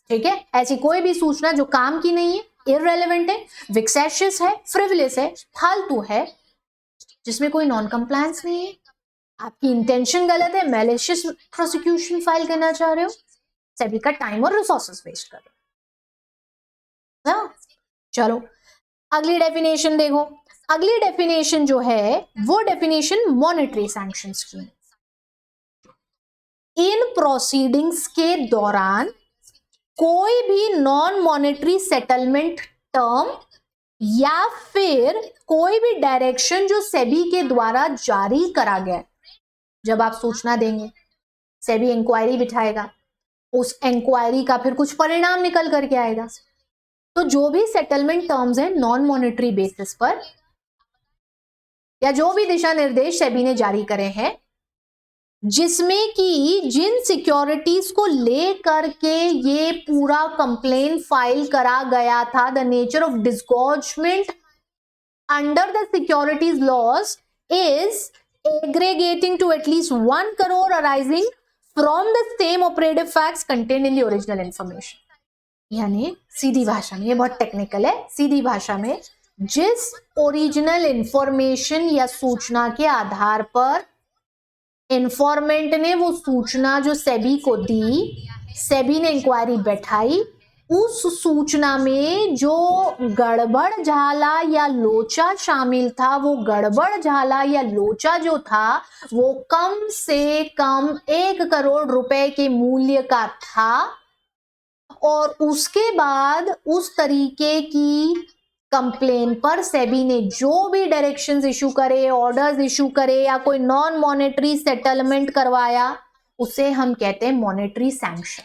ठीक है, ऐसी कोई भी सूचना जो काम की नहीं है, irrelevant है, vexatious है, frivolous है, फालतू है, जिसमें कोई नॉन कंप्लायंस नहीं है, आपकी इंटेंशन गलत है, मैलिशियस प्रोसिक्यूशन फाइल करना चाह रहे हो, सेबी का टाइम और रिसोर्सेस वेस्ट कर रहे हो। चलो अगली डेफिनेशन देखो। अगली डेफिनेशन जो है वो डेफिनेशन मॉनेटरी सैंक्शंस की। इन प्रोसीडिंग्स के दौरान कोई भी नॉन मॉनेटरी सेटलमेंट टर्म या फिर कोई भी डायरेक्शन जो सेबी के द्वारा जारी करा गया, जब आप सूचना देंगे, सेबी इंक्वायरी बिठाएगा, उस इंक्वायरी का फिर कुछ परिणाम निकल करके आएगा। तो जो भी सेटलमेंट टर्म्स है नॉन मॉनेटरी बेसिस पर, या जो भी दिशा निर्देश सेबी ने जारी करे हैं, जिसमें कि जिन सिक्योरिटीज को लेकर के ये पूरा कंप्लेन फाइल करा गया था, the nature of disgorgement under the securities laws is aggregating to at least 1 crore arising from the same operative facts contained in the original information. यानी सीधी भाषा में, ये बहुत टेक्निकल है, सीधी भाषा में जिस ओरिजिनल इंफॉर्मेशन या सूचना के आधार पर इन्फॉर्मेंट ने वो सूचना जो सेबी को दी, सेबी ने इंक्वायरी बैठाई, उस सूचना में जो गड़बड़ झाला या लोचा शामिल था, वो गड़बड़ झाला या लोचा जो था वो कम से कम 1 करोड़ रुपए के मूल्य का था, और उसके बाद उस तरीके की कंप्लेन पर सेबी ने जो भी डायरेक्शंस इशू करे, ऑर्डर्स इशू करे या कोई नॉन मॉनेटरी सेटलमेंट करवाया, उसे हम कहते हैं मॉनेटरी सैंक्शन।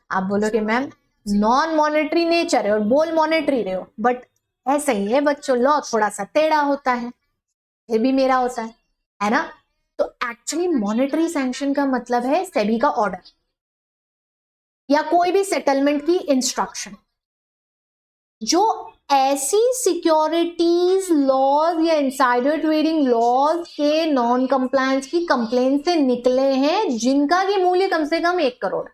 आप बोलोगे मैम नॉन मॉनेटरी नेचर है और बोल मॉनेटरी रहे हो, बट ऐसा ही है बच्चों, लॉ थोड़ा सा टेढ़ा होता है, ये भी मेरा होता है ना। तो एक्चुअली मॉनेटरी सैंक्शन का मतलब है सेबी का ऑर्डर या कोई भी सेटलमेंट की इंस्ट्रक्शन जो ऐसी सिक्योरिटीज लॉज या इनसाइडर ट्रेडिंग लॉज के नॉन कंप्लायंस की कंप्लेंट से निकले हैं, जिनका की मूल्य कम से कम 1 करोड़।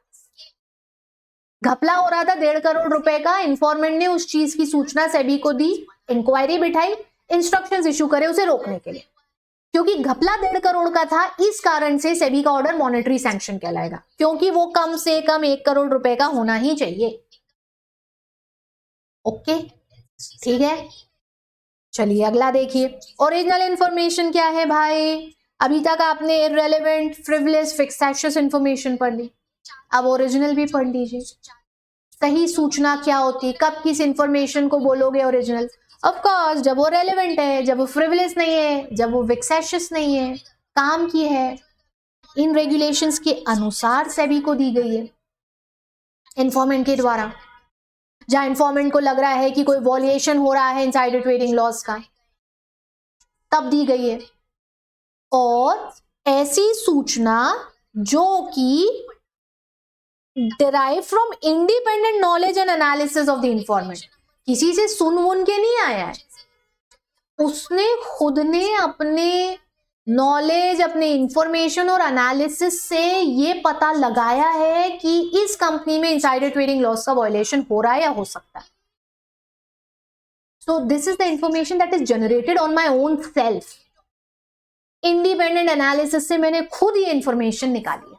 घपला हो रहा था 1.5 करोड़ रुपए का, इन्फॉर्मेंट ने उस चीज की सूचना सेबी को दी, इंक्वायरी बिठाई, इंस्ट्रक्शंस इशू करे उसे रोकने के लिए। क्योंकि घपला 1.5 करोड़ का था, इस कारण से सेबी का ऑर्डर मॉनेटरी सैंक्शन कहलाएगा, क्योंकि वो कम से कम 1 करोड़ रुपए का होना ही चाहिए। ओके, ठीक है, चलिए अगला देखिए। ओरिजिनल इंफॉर्मेशन क्या है भाई? अभी तक आपने इररेलेवेंट, फ्रिवलेस, फिक्सेशियस इंफॉर्मेशन पढ़ ली, अब ओरिजिनल भी पढ़ लीजिए। सही सूचना क्या होती है, कब किस इंफॉर्मेशन को बोलोगे ओरिजिनल? ऑफ कोर्स जब वो रेलेवेंट है, जब वो फ्रिवलेस नहीं है, जब वो विक्सेशियस नहीं है, काम की है, इन रेगुलेशंस के अनुसार सेबी को दी गई है इंफॉर्मेंट के द्वारा। जहां इंफॉर्मेंट को लग रहा है कि कोई वॉल्यूशन हो रहा है इनसाइडर ट्रेडिंग लॉस का, तब दी गई है। और ऐसी सूचना जो कि derive from independent knowledge and analysis of the इंफॉर्मेंट, किसी से सुन वुन के नहीं आया है, उसने खुद ने अपने नॉलेज, अपने इंफॉर्मेशन और एनालिसिस से ये पता लगाया है कि इस कंपनी में इनसाइडर ट्रेडिंग लॉस का वायलेशन हो रहा है या हो सकता है। So this is the information that is generated on my own self. Independent analysis से मैंने खुद ये इंफॉर्मेशन निकाली है,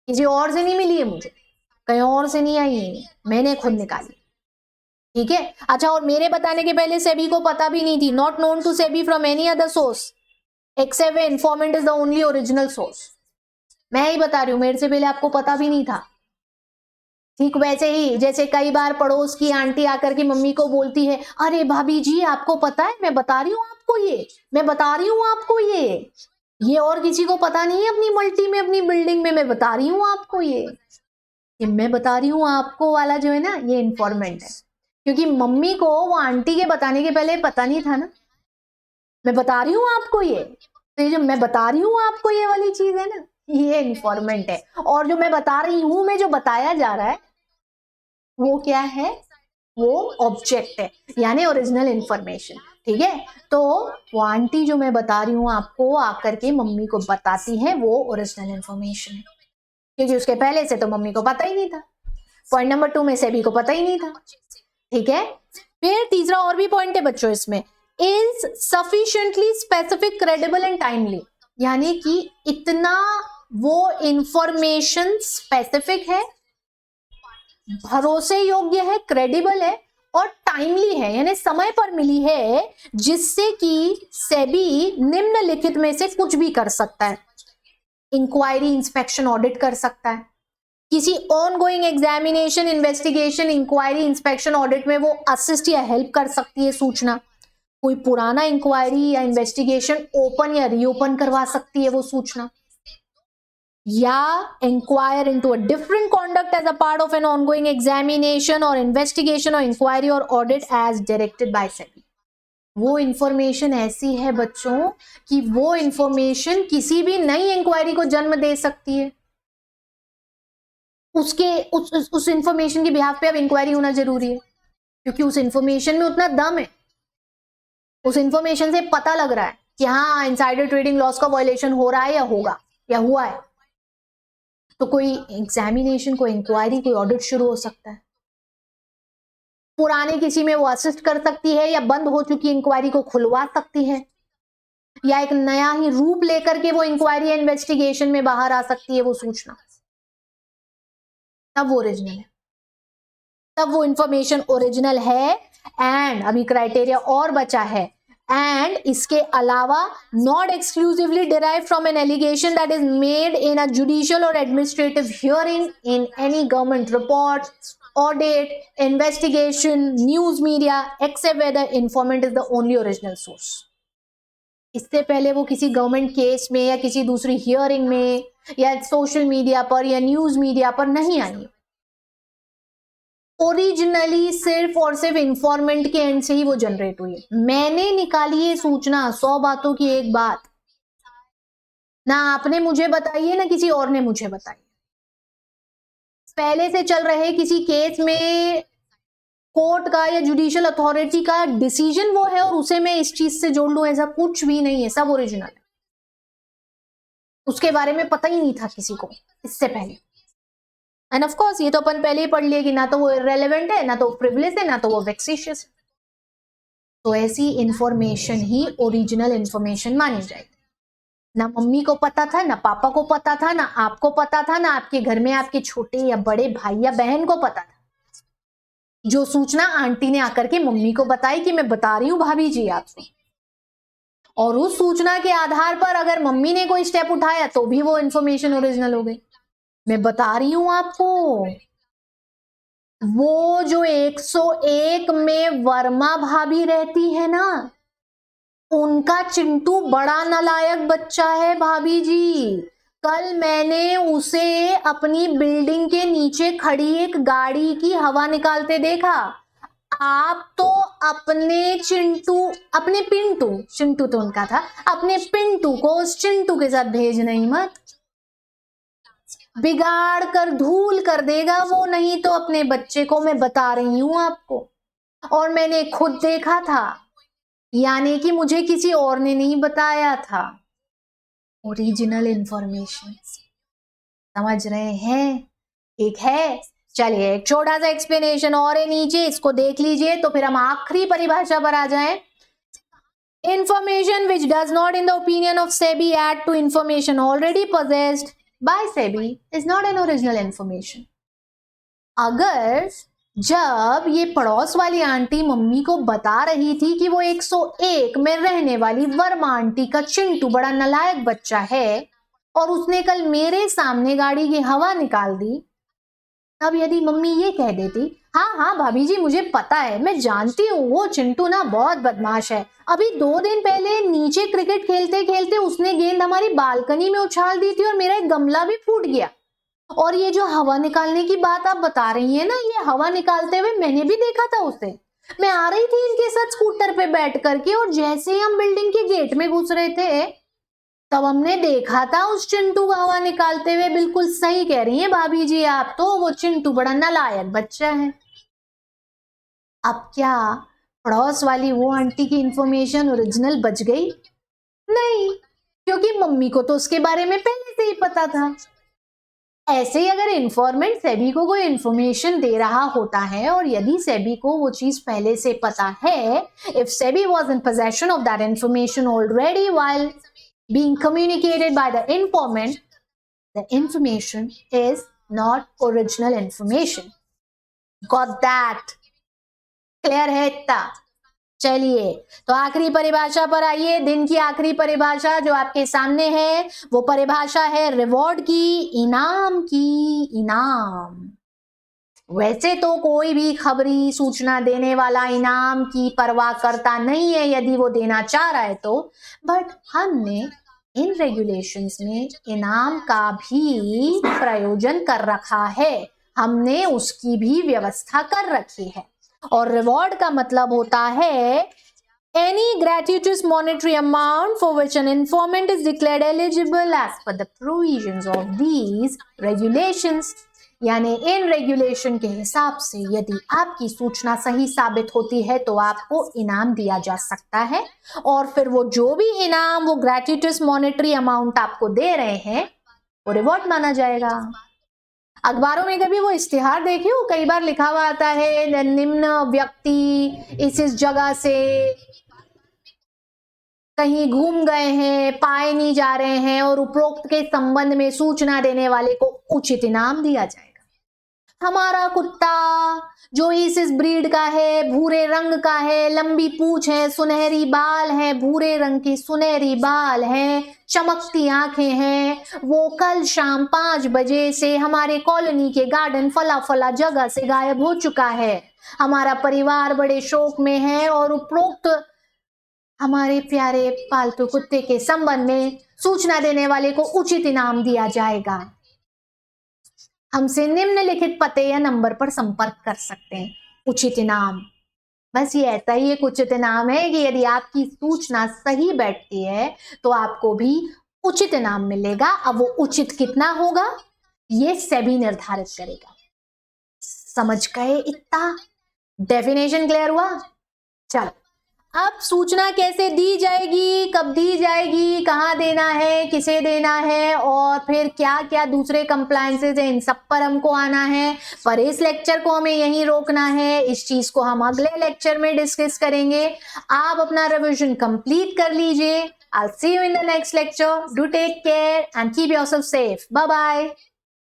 किसी और से नहीं मिली है, मुझे कहीं और से नहीं आई है, मैंने खुद निकाली। ठीक है, अच्छा, और मेरे बताने के पहले सेबी को पता भी नहीं थी, not known to SEBI from any other source except informant is the only original source. मैं ही बता रही हूं, मेरे से पहले आपको पता भी नहीं था। ठीक वैसे ही जैसे कई बार पड़ोस की आंटी आकर के मम्मी को बोलती है, अरे भाभी जी आपको पता है, मैं बता रही हूँ आपको ये, मैं बता रही हूँ आपको ये और किसी को पता नहीं है अपनी मल्टी में, अपनी बिल्डिंग में, मैं बता रही हूँ आपको ये मैं बता रही हूँ आपको वाला जो है ना, ये इन्फॉर्मेंट है। क्योंकि मम्मी को वो आंटी के बताने के पहले पता नहीं था ना, मैं बता रही हूँ आपको ये, तो ये जो मैं बता रही हूँ आपको ये वाली चीज है ना, ये इन्फॉर्मेंट है। और जो मैं बता रही हूँ, मैं जो बताया जा रहा है वो क्या है, वो ऑब्जेक्ट है, यानी ओरिजिनल इंफॉर्मेशन। ठीक है, तो वो आंटी जो मैं बता रही हूँ आपको आकर के मम्मी को बताती है, वो ओरिजिनल इंफॉर्मेशन है, क्योंकि उसके पहले से तो मम्मी को पता ही नहीं था। पॉइंट नंबर 2 में सेबी को पता ही नहीं था। ठीक है, फिर तीसरा और भी पॉइंट है बच्चों इसमें, is sufficiently specific, credible and timely, यानी कि इतना वो इंफॉर्मेशन स्पेसिफिक है, भरोसे योग्य है, क्रेडिबल है और टाइमली है, यानी समय पर मिली है, जिससे कि सेबी निम्नलिखित में से कुछ भी कर सकता है। इंक्वायरी, इंस्पेक्शन, ऑडिट कर सकता है, किसी ongoing examination, investigation, inquiry, inspection, audit में वो असिस्ट या हेल्प कर सकती है सूचना, कोई पुराना इंक्वायरी या इन्वेस्टिगेशन ओपन या रीओपन करवा सकती है वो सूचना, या inquire into a different conduct as a part of an ongoing examination or investigation or inquiry or audit as directed by SEBI. वो इंफॉर्मेशन ऐसी है बच्चों कि वो इंफॉर्मेशन किसी भी नई इंक्वायरी को जन्म दे सकती है। उस इंफॉर्मेशन के बिहाफ पे अब इंक्वायरी होना जरूरी है, क्योंकि उस इंफॉर्मेशन में उतना दम है, उस इंफॉर्मेशन से पता लग रहा है कि हाँ इनसाइडर ट्रेडिंग लॉस का वायलेशन हो रहा है या होगा या हुआ है। तो कोई एग्जामिनेशन, कोई इंक्वायरी, कोई ऑडिट शुरू हो सकता है। पुराने किसी में वो असिस्ट कर सकती है या बंद हो चुकी इंक्वायरी को खुलवा सकती है, या एक नया ही रूप लेकर के वो इंक्वायरी या इन्वेस्टिगेशन में बाहर आ सकती है वो सूचना। तब वो ओरिजिनल है, तब वो इंफॉर्मेशन ओरिजिनल है। एंड अभी क्राइटेरिया और बचा है, एंड इसके अलावा not exclusively derive from an allegation that is made in a judicial or administrative hearing in any government report, audit, investigation, news media, except whether informant is the only original source. इससे पहले वो किसी government case में या किसी दूसरी hearing में या सोशल मीडिया पर या न्यूज मीडिया पर नहीं आई। ओरिजिनली सिर्फ और सिर्फ इंफॉर्मेंट के एंड से ही वो जनरेट हुई है। मैंने निकाली है सूचना, 100 बातों की एक बात, ना आपने मुझे बताई है ना किसी और ने मुझे बताई। पहले से चल रहे किसी केस में कोर्ट का या जुडिशियल अथॉरिटी का डिसीजन वो है और उसे मैं इस चीज से जोड़ लूं, ऐसा कुछ भी नहीं है, सब ओरिजिनल है। उसके बारे में पता ही नहीं था किसी को इससे पहले। एंड ऑफ कोर्स ये तो अपन पहले ही पढ़ लिए कि ना तो वो इररेलेवेंट है, ना तो वो फ्रिवलेस है, ना तो वो वेक्सिशियस है। तो ऐसी इंफॉर्मेशन ही ओरिजिनल इंफॉर्मेशन मानी जाएगी। ना मम्मी को पता था, ना पापा को पता था, ना आपको पता था, ना आपके घर में आपके छोटे या बड़े भाई या बहन को पता था। जो सूचना आंटी ने आकर के मम्मी को बताई कि मैं बता रही हूं भाभी जी आपको, और उस सूचना के आधार पर अगर मम्मी ने कोई स्टेप उठाया तो भी वो इंफॉर्मेशन ओरिजिनल हो गई। मैं बता रही हूं आपको, वो जो 101 में वर्मा भाभी रहती है ना, उनका चिंटू बड़ा नालायक बच्चा है भाभी जी। कल मैंने उसे अपनी बिल्डिंग के नीचे खड़ी एक गाड़ी की हवा निकालते देखा। आप तो अपने चिंटू तो उनका था, अपने पिंटू को उस चिंटू के साथ भेजना ही मत, बिगाड़ कर धूल कर देगा वो। नहीं तो अपने बच्चे को मैं बता रही हूं आपको, और मैंने खुद देखा था, यानी कि मुझे किसी और ने नहीं बताया था। ओरिजिनल इंफॉर्मेशन, समझ रहे हैं? ठीक है, चलिए एक छोटा सा एक्सप्लेनेशन और है नीचे, इसको देख लीजिए तो फिर हम आखिरी परिभाषा पर आ जाएं। Information which does not, in the opinion of SEBI, add to information already possessed by SEBI is not an original information. अगर जब ये पड़ोस वाली आंटी मम्मी को बता रही थी कि वो 101 में रहने वाली वर्मा आंटी का चिंटू बड़ा नालायक बच्चा है और उसने कल मेरे सामने गाड़ी की हवा निकाल दी, तब यदि मम्मी ये कह देती हाँ हाँ भाभी जी मुझे पता है, मैं जानती हूँ वो चिंटू ना बहुत बदमाश है, अभी 2 दिन पहले नीचे क्रिकेट खेलते खेलते उसने गेंद हमारी बालकनी में उछाल दी थी और मेरा एक गमला भी फूट गया, और ये जो हवा निकालने की बात आप बता रही है ना, ये हवा निकालते हुए मैंने भी देखा था उसे। मैं आ रही थी इनके साथ स्कूटर पे बैठ करके, और जैसे ही हम बिल्डिंग के गेट में घुस रहे थे तब हमने देखा था उस चिंटू का हवा निकालते हुए। बिल्कुल सही कह रही हैं भाभी जी आप, तो वो चिंटू बड़ा नालायक बच्चा है। अब क्या पड़ोस वाली वो आंटी की इंफॉर्मेशन ओरिजिनल बच गई? नहीं, क्योंकि मम्मी को तो उसके बारे में पहले से ही पता था। ऐसे ही अगर इन्फॉर्मेंट सेबी को कोई इंफॉर्मेशन दे रहा होता है और यदि सेबी को वो चीज पहले से पता है, if SEBI was in possession of that information already while being communicated by the informant, the information is not original information. Got that? Clear है इतना? चलिए तो आखिरी परिभाषा पर आइए। दिन की आखिरी परिभाषा जो आपके सामने है वो परिभाषा है रिवॉर्ड की, इनाम की। इनाम वैसे तो कोई भी खबरी सूचना देने वाला इनाम की परवाह करता नहीं है यदि वो देना चाह रहा है तो, बट हमने इन रेगुलेशंस में इनाम का भी प्रयोजन कर रखा है, हमने उसकी भी व्यवस्था कर रखी है। और रिवॉर्ड का मतलब होता है any gratuitous monetary amount for which an informant is declared eligible as per the provisions of these regulations। यानी इन रेगुलेशन के हिसाब से यदि आपकी सूचना सही साबित होती है तो आपको इनाम दिया जा सकता है, और फिर वो जो भी इनाम वो ग्रेट्यूटस मॉनेटरी अमाउंट आपको दे रहे हैं वो रिवॉर्ड माना जाएगा। अखबारों में कभी वो इश्तिहार देखे हो, कई बार लिखा हुआ आता है निम्न व्यक्ति इस जगह से कहीं घूम गए हैं, पाए नहीं जा रहे हैं और उपरोक्त के संबंध में सूचना देने वाले को उचित इनाम दिया जाएगा। हमारा कुत्ता जो इस ब्रीड का है, भूरे रंग का है, लंबी पूंछ है, सुनहरी बाल है, भूरे रंग की सुनहरी बाल है, चमकती आंखें हैं, वो कल शाम 5 बजे से हमारे कॉलोनी के गार्डन फला जगह से गायब हो चुका है। हमारा परिवार बड़े शोक में है और उपरोक्त हमारे प्यारे पालतू कुत्ते के संबंध में सूचना देने वाले को उचित इनाम दिया जाएगा। हमसे निम्नलिखित पते या नंबर पर संपर्क कर सकते हैं। उचित इनाम, बस ये ऐसा ही एक उचित इनाम है कि यदि आपकी सूचना सही बैठती है तो आपको भी उचित इनाम मिलेगा। अब वो उचित कितना होगा ये सेबी निर्धारित करेगा। समझ गए? इतना डेफिनेशन क्लियर हुआ? चलो, अब सूचना कैसे दी जाएगी, कब दी जाएगी, कहाँ देना है, किसे देना है, और फिर क्या क्या दूसरे कंप्लायंसेस हैं, इन सब पर हमको आना है। पर इस लेक्चर को हमें यहीं रोकना है, इस चीज को हम अगले लेक्चर में डिस्कस करेंगे। आप अपना रिवीजन कंप्लीट कर लीजिए। I'll see you in the next lecture. Do take care and keep yourself safe. Bye bye.